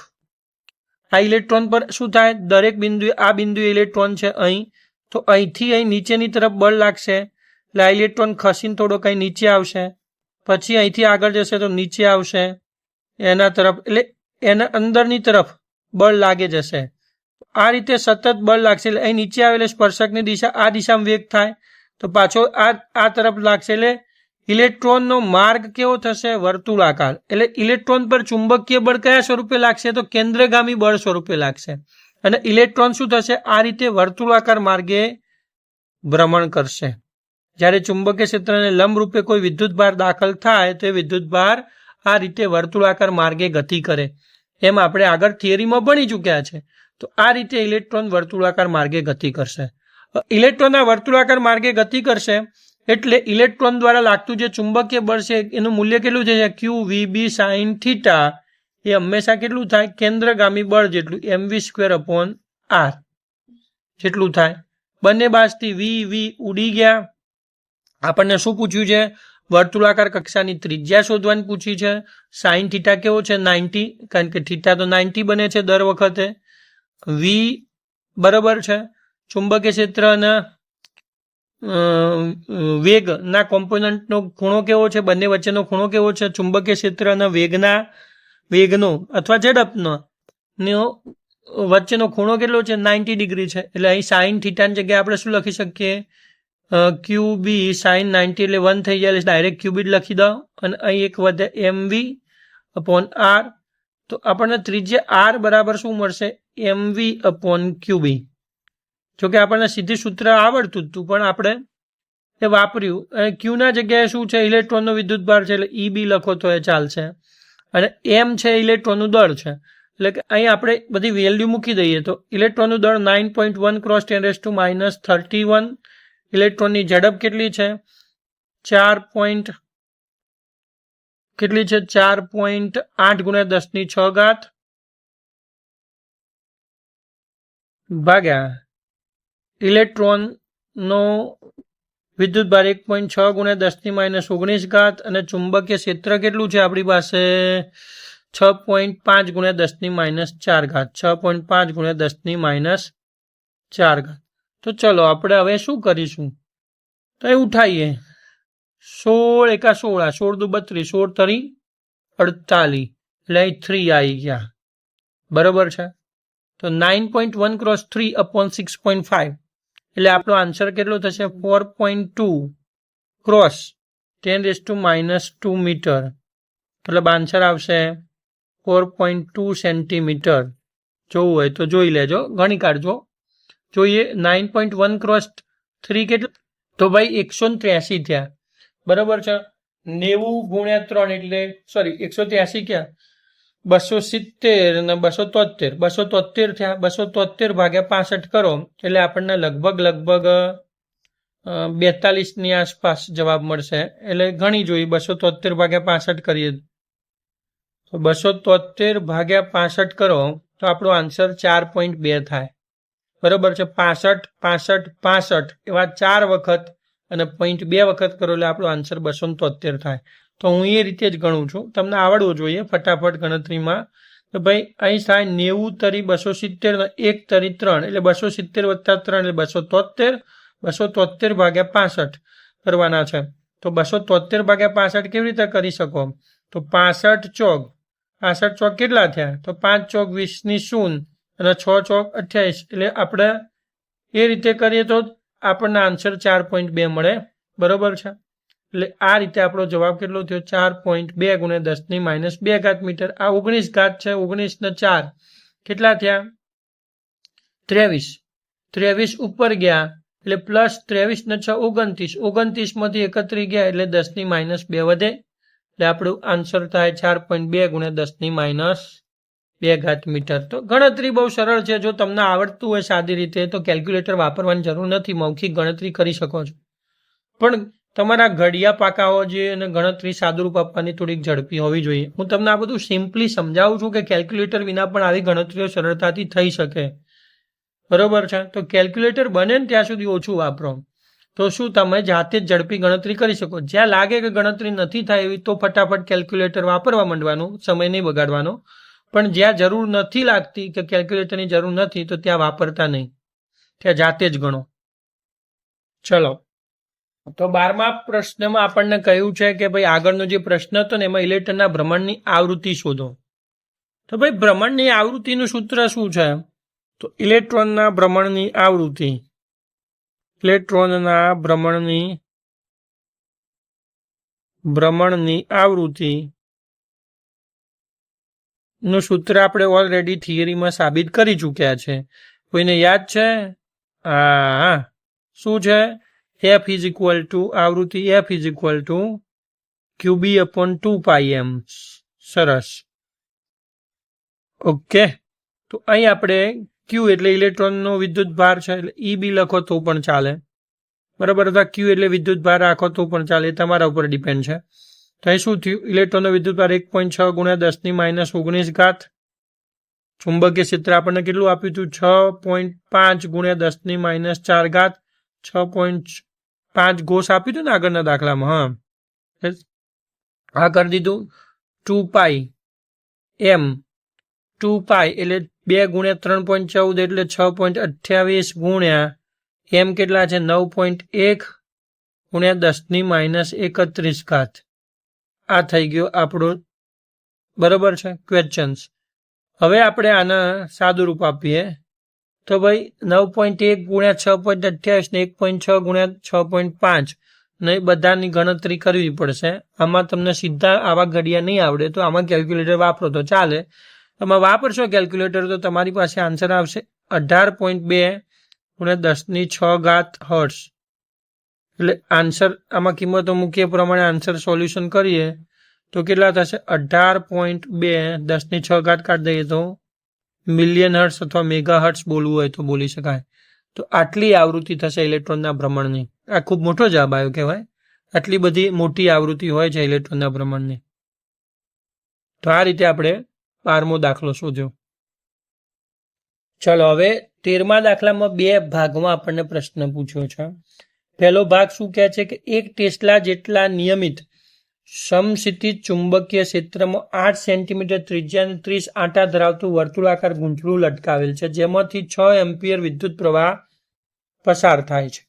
આ ઇલેક્ટ્રોન પર શું થાય? દરેક બિંદુએ આ બિંદુ ઇલેક્ટ્રોન છે અહીં, તો અહીંથી અહીં નીચેની તરફ બળ લાગશે. એટલે આ ઇલેક્ટ્રોન ખસીને થોડો કંઈ નીચે આવશે, પછી અહીંથી આગળ જશે તો નીચે આવશે એના તરફ, એટલે એના અંદરની તરફ બળ લાગે જશે. આ રીતે સતત બળ લાગશે. એટલે અહીં નીચે આવેલે સ્પર્શકની દિશા આ દિશામાં વેગ થાય, તો પાછો આ તરફ લાગશે. એટલે ઇલેક્ટ્રોનનો માર્ગ કેવો થશે? વર્તુળાકાર. એટલે ઇલેક્ટ્રોન પર ચુંબકીય બળ કયા સ્વરૂપે લાગશે? તો કેન્દ્રગામી બળ સ્વરૂપે લાગશે. અને ઇલેક્ટ્રોન શું થશે? આ રીતે વર્તુળાકાર માર્ગે ભ્રમણ કરશે. જ્યારે ચુંબકીય ક્ષેત્રને લંબ રૂપે કોઈ વિદ્યુત ભાર દાખલ થાય તો એ વિદ્યુત ભાર આ રીતે વર્તુળાકાર માર્ગે ગતિ કરે. એમ આપણે આગળ થિયરીમાં ભણી ચૂક્યા છે. તો આ રીતે ઇલેક્ટ્રોન વર્તુળાકાર માર્ગે ગતિ કરશે. ઇલેક્ટ્રોન આ વર્તુળાકાર માર્ગે ગતિ કરશે એટલે ઇલેક્ટ્રોન દ્વારા લાગતું જે ચુંબકીય બળ છે એનું મૂલ્ય કેટલું છે? ક્યુ વી બી સાઇન થીટા એ હંમેશા કેટલું થાય? કેન્દ્રગામી બળ જેટલું, mv²/r જેટલું થાય. બંને બાજુથી વી ઉડી ગયા. આપણને શું પૂછ્યું છે? વર્તુળાકાર કક્ષાની ત્રિજ્યા શોધવાની પૂછી છે. સાઇન થીટા કેવો છે? 90, કારણ કે થીટા તો 90 બને છે દર વખતે. વી બરાબર છે. ચુંબકીય ક્ષેત્રના વેગના કોમ્પોનન્ટનો ખૂણો કેવો છે? બંને વચ્ચેનો ખૂણો કેવો છે? ચુંબકીય ક્ષેત્રના વેગનો અથવા ઝડપનો વચ્ચેનો ખૂણો કેટલો છે? 90 ડિગ્રી છે. એટલે અહીં સાઇન થીટાની જગ્યાએ આપણે શું લખી શકીએ? ક્યુ બી સાઇન 90 એટલે 1 થઈ જાય, એટલે ડાયરેક્ટ ક્યુબિટ લખી દો. અને અહીં એક વધે mv/r. તો આપણને ત્રિજ્યા r બરાબર શું મળશે? mv/qb. જોકે આપણને સીધી સૂત્ર આવડતું હતું પણ આપણે એ વાપર્યું. અને ક્યુના જગ્યાએ શું છે? ઇલેક્ટ્રોનનો વિદ્યુત ભાર છે એટલે ઈ લખો તો એ ચાલશે. અને એમ છે ઇલેક્ટ્રોનનું દળ છે, એટલે કે અહીં આપણે બધી વેલ્યુ મૂકી દઈએ તો ઇલેક્ટ્રોનનું દળ 9.1 × 10⁻³ ઇલેક્ટ્રોનની ઝડપ કેટલી છે? 4.8 × 10⁶ ભાગ્યા ઇલેક્ટ્રોનનો વિદ્યુત ભાર 1.6 × 10⁻19 અને ચુંબકીય ક્ષેત્ર કેટલું છે આપણી પાસે? 6.5 × 10⁻⁴. 6.5 × 10⁻⁴. તો ચલો આપણે હવે શું કરીશું? તો એ ઉઠાઈએ. 16 × 16, 16 × 32, 16 × 48, એટલે અહીં 3 આવી ગયા. બરાબર છે. તો 9.1 × 3/6.5 એટલે આપણો આન્સર કેટલો થશે? 4.2 × 10⁻² મીટર. મતલબ આન્સર આવશે 4.2 સેન્ટીમીટર. જોવું હોય તો જોઈ લેજો, ગણી કાઢજો. જોઈએ 9.1 × 3 કેટલું? તો ભાઈ 183 થયા. બરાબર છે. 90 × 3 એટલે 183 ક્યાં? 270 અને 273, 273 થયા. 273 ભાગ્યા 65 કરો એટલે આપણને લગભગ 42ની આસપાસ જવાબ મળશે. એટલે ઘણી જોઈ 273 ભાગ્યા 65 કરીએ તો 273 ભાગ્યા 65 કરો તો આપણો આન્સર 4.2 થાય. બરાબર છે. 65, 65, 65 એવા 4 વખત અને 0.2 વખત કરો એટલે આપણો આન્સર 273 થાય. તો હું એ રીતે જ ગણું છું, તમને આવડવું જોઈએ ફટાફટ ગણતરીમાં. તો ભાઈ અહીં થાય 90 * 270, 1 * 3 એટલે 270 + 3 એટલે 273. 273 ભાગ્યા 65 કરવાના છે. તો 273 ભાગ્યા 65 કેવી રીતે કરી શકો? તો 65 ચોક, 65 ચોક કેટલા થયા? તો 5 ચોક 20ની 0 અને 6 ચોક 28. એટલે આપણે એ રીતે કરીએ તો આપણને આન્સર 4.2 મળે. બરોબર છે, એટલે આ રીતે આપણો જવાબ કેટલો થયો? 4.2 ગુણ્યા 10 - 2 મીટર. આ 19 ઘાત છે. 19 ને 4 કેટલા થયા? 23. 23 ઉપર ગયા એટલે પ્લસ 23 ને 6 29. 29 માંથી 31 ગયા એટલે 10 - 2 વધે, એટલે આપણું આન્સર થાય 4.2 ગુણ્યા 10 - 2 મીટર. તો ગણતરી બહુ સરળ છે. જો તમને આવડતું હોય સાદી રીતે તો કેલ્ક્યુલેટર વાપરવાની જરૂર નથી, મૌખિક ગણતરી કરી શકો છો. પણ તમારા ઘડિયા પાકા હોવા જોઈએ અને ગણતરી સાદુરૂપ આપવાની થોડીક ઝડપી હોવી જોઈએ. હું તમને આ બધું સિમ્પલી સમજાવું છું કે કેલ્ક્યુલેટર વિના પણ આવી ગણતરીઓ સરળતાથી થઈ શકે. બરોબર છે, તો કેલ્ક્યુલેટર બને ને ત્યાં સુધી ઓછું વાપરો, તો શું તમે જાતે જ ઝડપી ગણતરી કરી શકો. જ્યાં લાગે કે ગણતરી નથી થાય એવી તો ફટાફટ કેલ્ક્યુલેટર વાપરવા માંડવાનું, સમય નહીં બગાડવાનો. પણ જ્યાં જરૂર નથી લાગતી કે કેલ્ક્યુલેટરની જરૂર નથી તો ત્યાં વાપરતા નહીં, ત્યાં જાતે જ ગણો. ચલો, તો 12મા પ્રશ્નમાં આપણને કહ્યું છે કે ભાઈ આગળનો જે પ્રશ્ન હતો ને એમાં ઇલેક્ટ્રોનના ભ્રમણની આવૃત્તિ શોધો. તો ભાઈ ભ્રમણની આવૃત્તિનું સૂત્ર શું છે? તો ઇલેક્ટ્રોનના ભ્રમણની આવૃત્તિ, ઇલેક્ટ્રોનના ભ્રમણની આવૃત્તિ નું સૂત્ર આપણે ઓલરેડી થિયરીમાં સાબિત કરી ચૂક્યા છે. કોઈને યાદ છે? હા, શું છે? F ઇઝ ઇક્વલ ટુ આવૃત્તિ F is equal two QB/2πm. સરસ. ઓકે, તો અહીં આપણે Q એટલે ઇલેક્ટ્રોનનો વિદ્યુત ભાર છે, એટલે EB લખો તો પણ ચાલે. બરાબર, અથવા Q એટલે વિદ્યુત ભાર રાખો તો પણ ચાલે, તમારા ઉપર ડિપેન્ડ છે. તો અહીં શું થયું? ઇલેક્ટ્રોનનો વિદ્યુત ભાર 1.6 ગુણ્યા 10 - 19 ઘાત. ચુંબકીય ક્ષેત્ર આપણને કેટલું આપ્યું હતું? 6.5 ગુણ્યા 10 - 4 ઘાત. 6.5 ઘોષ આપ્યું હતું ને આગળના દાખલામાં. હા, આ કરી દીધું. 2π m, 2π એટલે 2 ગુણ્યા 3.14 એટલે 6.28 ગુણ્યા m કેટલા છે? 9.1 ગુણ્યા 10 - 31 ઘાત. આ થઈ ગયો આપણો, બરોબર છે, ક્વેશ્ચન્સ. હવે આપણે આના સાદુરૂપ આપીએ તો ભાઈ 9.1 ગુણ્યા 6.28 ને 1.6 ગુણ્યા 6.5 ને બધાની ગણતરી કરવી પડશે. આમાં તમને સીધા આવા ઘડિયા નહીં આવડે તો આમાં કેલ્ક્યુલેટર વાપરો તો ચાલે. તમે વાપરશો કેલ્ક્યુલેટર તો તમારી પાસે આન્સર આવશે 18.2 ગુણ્યા 10 - 6 હર્ટ્ઝ. એટલે આન્સર આમાં કિંમતો મૂકીએ પ્રમાણે આન્સર સોલ્યુશન કરીએ તો કેટલા થશે? 18.2 10 - 6 કાઢી દઈએ તો મિલિયન હર્ટ્ઝ અથવા મેગા હર્ટ્ઝ બોલવું હોય તો બોલી શકાય. તો આટલી આવૃત્તિ થશે ઇલેક્ટ્રોનના ભ્રમણની. આ ખૂબ મોટો જવાબ આવ્યો કહેવાય. આટલી બધી મોટી આવૃત્તિ હોય છે ઇલેક્ટ્રોનના ભ્રમણની. તો આ રીતે આપણે 12મો દાખલો શોધ્યો. ચલો, હવે 13મા દાખલામાં 2 ભાગમાં આપણને પ્રશ્ન પૂછ્યો છે. પહેલો ભાગ શું કહે છે કે 1 ટેસ્લા જેટલા નિયમિત સમક્ષિતિજ ચુંબકીય ક્ષેત્રમાં 8 સેન્ટીમીટર ત્રિજ્યા અને 30 આંટા ધરાવતું વર્તુળાકાર ગૂંચળું લટકાવેલ છે, જેમાંથી 6 એમ્પિયર વિદ્યુત પ્રવાહ પસાર થાય છે.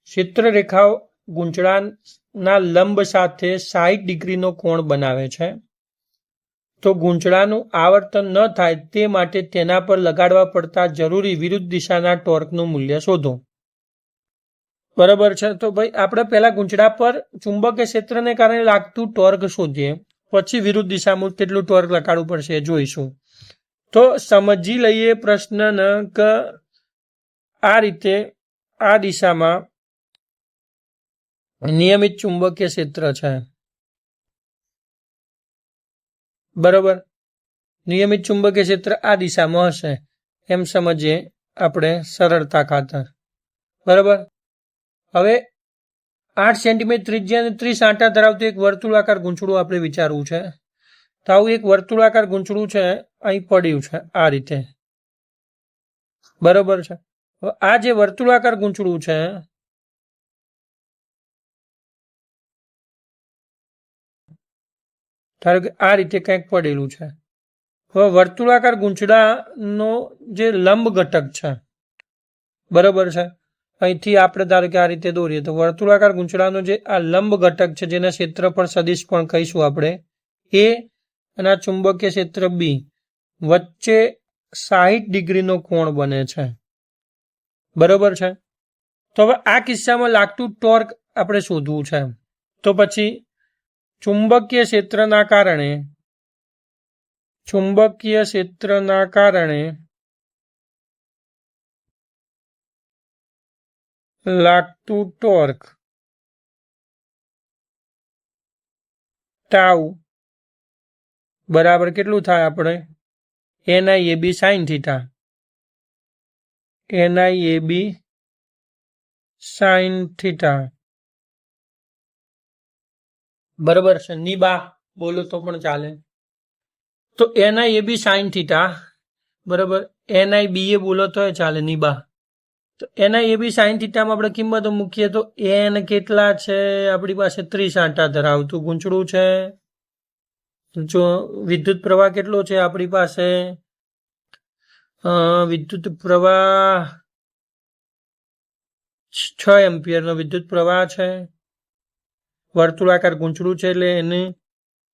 ક્ષેત્ર રેખાઓ ગૂંચળાના લંબ સાથે 60 ડિગ્રીનો કોણ બનાવે છે. તો ગૂંચળાનું આવર્તન ન થાય તે માટે તેના પર લગાડવા પડતા જરૂરી વિરુદ્ધ દિશાના ટોર્કનું મૂલ્ય શોધો. બરાબર છે, તો ભાઈ આપણે પહેલા ગૂંચળા પર ચુંબકીય ક્ષેત્રને કારણે લાગતું ટોર્ક શોધીએ, પછી વિરુદ્ધ દિશામાં કેટલું ટોર્ક લગાડવું પડશે એ જોઈશું. તો સમજી લઈએ પ્રશ્નને કે આ રીતે આ દિશામાં નિયમિત ચુંબકીય ક્ષેત્ર છે. બરોબર, નિયમિત ચુંબકીય ક્ષેત્ર આ દિશામાં હશે એમ સમજીએ આપણે સરળતા ખાતર. બરાબર, હવે 8 સેન્ટીમીટર ત્રિજ્યા અને 30 આંટા ધરાવતું એક વર્તુળાકાર ગૂંચળું આપણે વિચારવું છે. તો આવું એક વર્તુળાકાર ગૂંચળું છે અહીં પડ્યું છે આ રીતે. બરોબર છે, હવે આ જે વર્તુળાકાર ગૂંચળું છે ધારો કે આ રીતે કંઈક પડેલું છે. હવે વર્તુળાકાર ગૂંચળાનો જે લંબ ઘટક છે, બરોબર છે, અહીંથી આપણે ધારો કે આ રીતે દોરીએ તો વર્તુળાકાર ગૂંચળાનો જે આ લંબ ઘટક છે જેના ક્ષેત્રફળ સદિશ પણ કહીશું આપણે એ, અને આ ચુંબકીય ક્ષેત્ર બી વચ્ચે 60 ડિગ્રીનો કોણ બને છે. બરોબર છે, તો હવે આ કિસ્સામાં લાગતું ટોર્ક આપણે શોધવું છે. તો પછી ચુંબકીય ક્ષેત્રના કારણે લાગતું ટોર્ક ટાઉ બરાબર કેટલું થાય? આપણે NIAB sin theta, NIAB sin theta બરાબર છે. નીબા બોલો તો પણ ચાલે. તો NIAB sin થીટા બરાબર, NIBA બોલો તો ચાલે નીબા. તો NIAB sin થીટામાં આપણે કિંમતો મૂકીએ તો n કેટલા છે? આપણી પાસે 30 આંટા ધરાવતું ગૂંચળું છે. જો વિદ્યુત પ્રવાહ કેટલો છે આપણી પાસે? વિદ્યુત પ્રવાહ 6 એમ્પિયરનો વિદ્યુત પ્રવાહ છે. વર્તુળાકાર ગૂંચળું છે એટલે એનું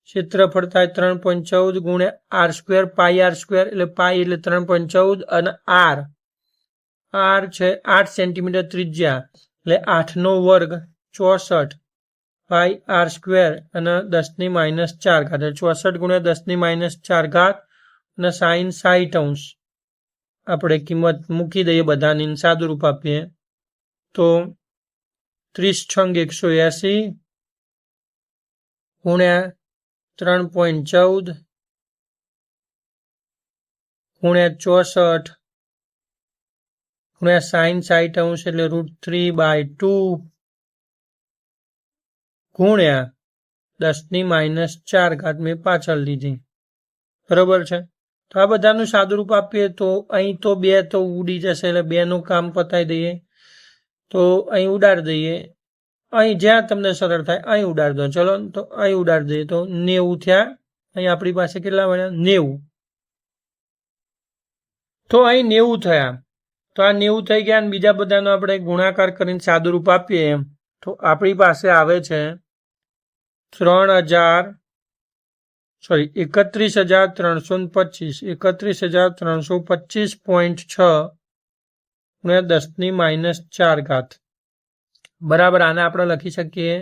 ક્ષેત્રફળ થાય 3.14 ગુણ્યા r² પાઈ r² એટલે પાઈ એટલે 3.14 અને r છે 8 સેન્ટીમીટર ત્રિજ્યા એટલે 8 નો વર્ગ 64 પાઈ r² અને 10⁻⁴ 64 ગુણ્યા 10⁻⁴ અને સાઈન 60° આપણે કિંમત મૂકી દઈએ બધાની, સાદું રૂપ આપીએ તો 30 × 180 ગુણ્યા 3.14 ગુણ્યા 64 ગુણ્યા સાઈન 60° એટલે √3/2 ગુણ્યા 10⁻⁴ મેં પાછળ લીધી. બરોબર છે. તો આ બધાનું સાદું રૂપ આપીએ તો અહીં તો 2 તો ઉડી જશે એટલે 2 નું કામ પતાવી દઈએ. તો અહીં ઉડાડી દઈએ, અહીં જ્યાં તમને સરળ થાય અહીં ઉડાડી દો. ચલો તો અહીં ઉડાડી દઈએ તો 90 થયા. અહીં આપણી પાસે કેટલા મળ્યા? 90. તો અહીં 90 થયા. તો આ 90 થઈ ગયા અને બીજા બધાનો આપણે ગુણાકાર કરીને સાદું રૂપ આપીએ તો આપણી પાસે આવે છે 31,325 31,325.6 ગુણ્યા 10⁻⁴. બરાબર. આને આપણે લખી શકીએ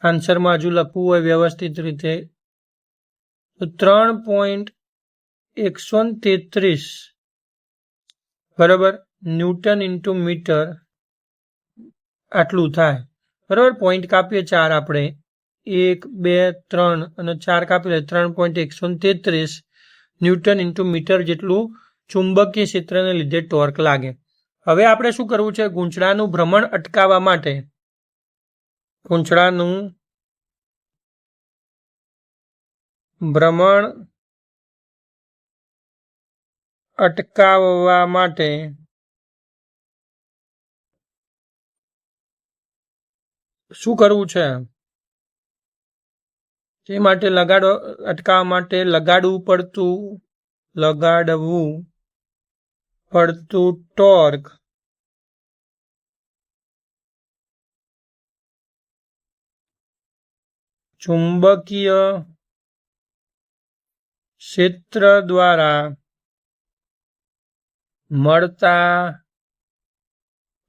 આન્સરમાં હજુ લખવું હોય વ્યવસ્થિત રીતે તો 3.133 બરાબર ન્યૂટન ઇન્ટુ મીટર આટલું થાય. બરાબર. પોઈન્ટ કાપીએ 4 આપણે 1 2 3 અને 4 કાપી લે 3.133 ન્યૂટન ઇન્ટુ મીટર જેટલું ચુંબકીય ક્ષેત્રને લીધે ટોર્ક લાગે. હવે આપણે શું કરવું છે? ગૂંચળાનું ભ્રમણ અટકાવવા માટે શું કરવું છે? તે માટે અટકાવવા માટે લગાડવું પડતું ટોર્ક ચુંબકીય ક્ષેત્ર દ્વારા મળતા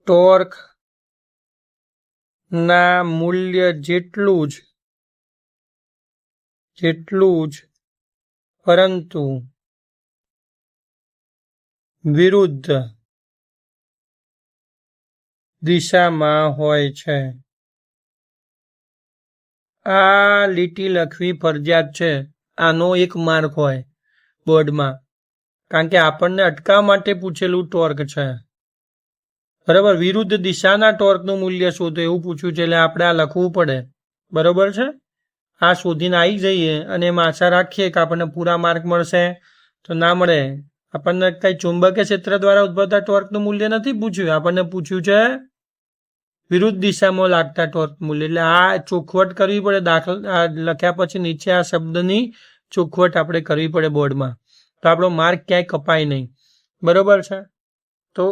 ટોર્ક ના મૂલ્ય જેટલું જ પરંતુ વિરુદ્ધ દિશામાં હોય છે. આ લીટી લખવી ફરજિયાત છે. આનો એક માર્ક હોય બોર્ડમાં, કારણ કે આપણને અટકાવવા માટે પૂછેલું ટોર્ક છે. બરાબર. વિરુદ્ધ દિશાના ટોર્કનું મૂલ્ય શોધો એવું પૂછ્યું છે એટલે આપણે આ લખવું પડે. બરોબર છે. આ શોધીને આવી જઈએ અને એમાં આશા રાખીએ કે આપણને પૂરા માર્ક મળશે. તો ના મળે. આપણને કઈ ચુંબકીય ક્ષેત્ર દ્વારા ઉદ્ભવતા ટોર્કનું મૂલ્ય નથી પૂછ્યું, આપણને પૂછ્યું છે વિરુદ્ધ દિશામાં લાગતા ટોર્ક મૂલ્ય. એટલે આ ચોખવટ કરવી પડે. દાખલા લખ્યા પછી નીચે આ શબ્દની ચોખવટ આપણે કરવી પડે બોર્ડમાં, તો આપણો માર્ક ક્યાંય કપાય નહીં. બરોબર છે. તો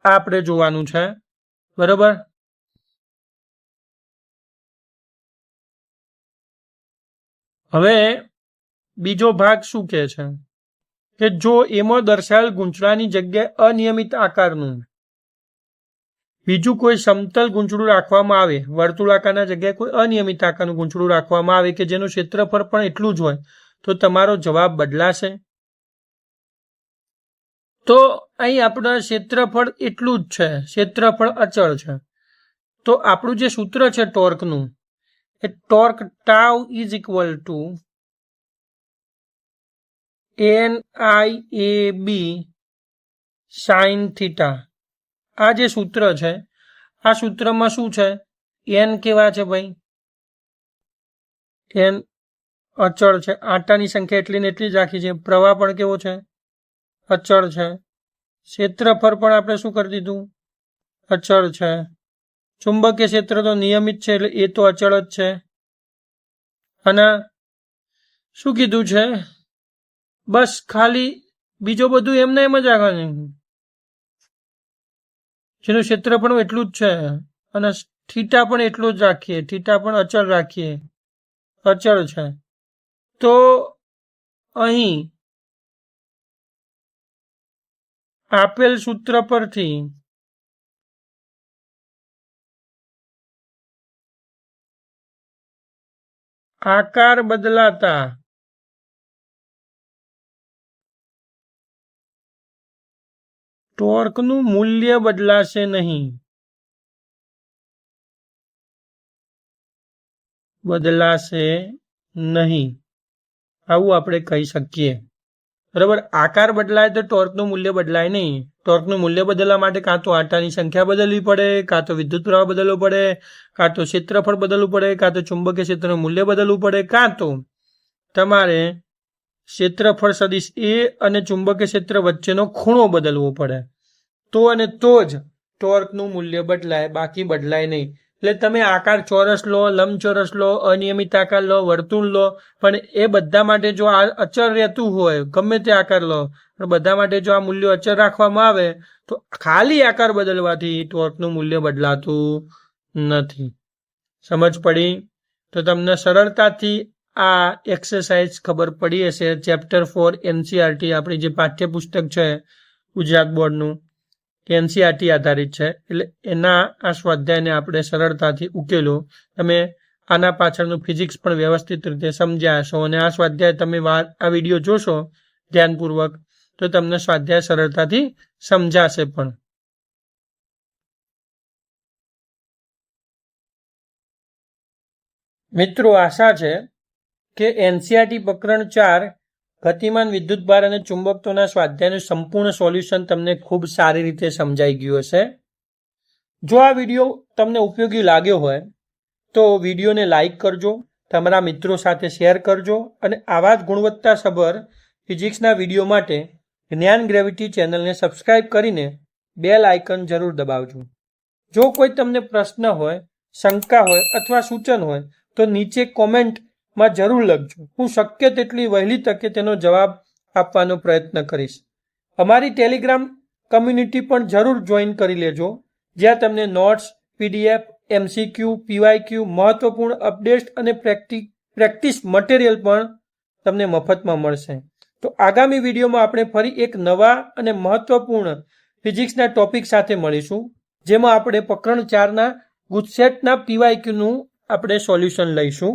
આ આપણે જોવાનું છે. બરોબર. હવે બીજો ભાગ શું કહે છે કે જો એમાં દર્શાવેલ ગૂંચળાની જગ્યાએ અનિયમિત આકારનું બીજું કોઈ સમતલ ગૂંચળું રાખવામાં આવે, વર્તુળાકારના જગ્યાએ કોઈ અનિયમિત આકારનું ગૂંચળું રાખવામાં આવે કે જેનું ક્ષેત્રફળ પણ એટલું જ હોય, તો તમારો જવાબ બદલાશે. તો અહીં આપણા ક્ષેત્રફળ એટલું જ છે, ક્ષેત્રફળ અચળ છે. તો આપણું જે સૂત્ર છે ટોર્કનું, એ torque tau is equal to NIAB sine theta. આ જે સૂત્ર છે, આ સૂત્રમાં શું છે, n કેવા છે ભાઈ, n અચળ છે, આટાની સંખ્યા એટલી ને એટલી જ રાખી છે. પ્રવાહ પણ કેવો છે, અચળ છે. ક્ષેત્રફળ પણ આપણે શું કરી દીધું, અચળ છે. ચુંબકીય ક્ષેત્ર તો નિયમિત છે એટલે એ તો અચળ જ છે. અને શું કીધું છે, બસ ખાલી બીજો બધું એમને એમ જ રાખવાનું, જેનું ક્ષેત્રફળ એટલું જ છે. અને થીટા પણ એટલું જ રાખીએ, થીટા પણ અચળ રાખીએ, અચળ છે. તો અહીં આપેલ સૂત્ર પરથી આકાર બદલાતા ટોર્કનું મૂલ્ય બદલાશે નહીં, બદલાશે નહીં, આવું આપણે કહી શકીએ. બરાબર. આકાર બદલાય તો ટોર્કનું મૂલ્ય બદલાય નહીં. ટોર્કનું મૂલ્ય બદલવા માટે કાં તો આટાની સંખ્યા બદલવી પડે, કાં તો વિદ્યુત પ્રવાહ બદલવો પડે, કાં તો ક્ષેત્રફળ બદલવું પડે, કાં તો ચુંબકીય ક્ષેત્રનું મૂલ્ય બદલવું પડે, કાં તો તમારે ક્ષેત્રફળ સદિશ એ અને ચુંબકીય ક્ષેત્ર વચ્ચેનો ખૂણો બદલવો પડે. તો અને તો જ ટોર્કનું મૂલ્ય બદલાય, બાકી બદલાય નહીં. એટલે તમે આકાર ચોરસ લો, લંબચોરસ લો, અનિયમિત આકાર લો, વર્તુળ લો, પણ એ બધા માટે જો આ અચળ રહેતું હોય, ગમે તે આકાર લો, પણ બધા માટે જો આ મૂલ્ય અચળ રાખવામાં આવે તો ખાલી આકાર બદલવાથી ટોર્કનું મૂલ્ય બદલાતું નથી. સમજ પડી? તો તમને સરળતાથી આ એક્સરસાઇઝ ખબર પડી હશે. ચેપ્ટર 4 NCERT આપણી જે પાઠ્યપુસ્તક છે ગુજરાત બોર્ડનું, NCERT આધારિત છે, એટલે એના આ સ્વાધ્યાયને આપણે સરળતાથી ઉકેલો. તમે આના પાછળનું ફિઝિક્સ પણ વ્યવસ્થિત રીતે સમજ્યા હશો, અને આ સ્વાધ્યાય તમે આ વિડીયો જોશો ધ્યાનપૂર્વક તો તમને સ્વાધ્યાય સરળતાથી સમજાશે. પણ મિત્રો, આશા છે કે NCERT પ્રકરણ 4 ગતિમાન વિદ્યુતભાર અને ચુંબકત્વના સ્વાધ્યાયનું સંપૂર્ણ સોલ્યુશન તમને ખૂબ સારી રીતે સમજાઈ ગયું હશે. જો આ વિડીયો તમને ઉપયોગી લાગ્યો હોય તો વિડીયોને લાઈક કરજો, તમારા મિત્રો સાથે શેર કરજો, અને આવા જ ગુણવત્તાસભર ફિઝિક્સના વિડીયો માટે જ્ઞાન ગ્રેવિટી ચેનલને સબસ્ક્રાઇબ કરીને બેલ આઇકન જરૂર દબાવજો. જો કોઈ તમને પ્રશ્ન હોય, શંકા હોય અથવા સૂચન હોય તો નીચે કોમેન્ટમાં જરૂર લખજો. હું શક્ય તેટલી વહેલી તકે તેનો જવાબ આપવાનો પ્રયત્ન કરીશ. અમારી ટેલિગ્રામ કમ્યુનિટી પણ જરૂર જોઈન કરી લેજો, જ્યાં તમને નોટ્સ, PDF, MCQ, PYQ, મહત્વપૂર્ણ અપડેટ્સ અને પ્રેક્ટિસ મટીરિયલ પણ તમને મફતમાં મળશે. તો આગામી વિડીયોમાં આપણે ફરી એક નવા અને મહત્વપૂર્ણ ફિઝિક્સના ટોપિક સાથે મળીશું, જેમાં આપણે પ્રકરણ 4ના ગુજસેટના PYQનું આપણે સોલ્યુશન લઈશું.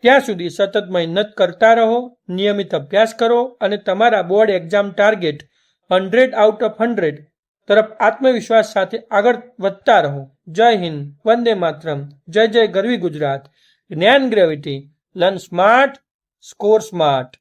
ત્યાં સુધી સતત મહેનત કરતા રહો, નિયમિત અભ્યાસ કરો અને તમારા board exam target 100 out of 100 તરફ આત્મવિશ્વાસ સાથે આગળ વધતા રહો. જય હિન્દ, વંદે માતરમ, જય જય ગરવી ગુજરાત. જ્ઞાન gravity, learn smart, score smart.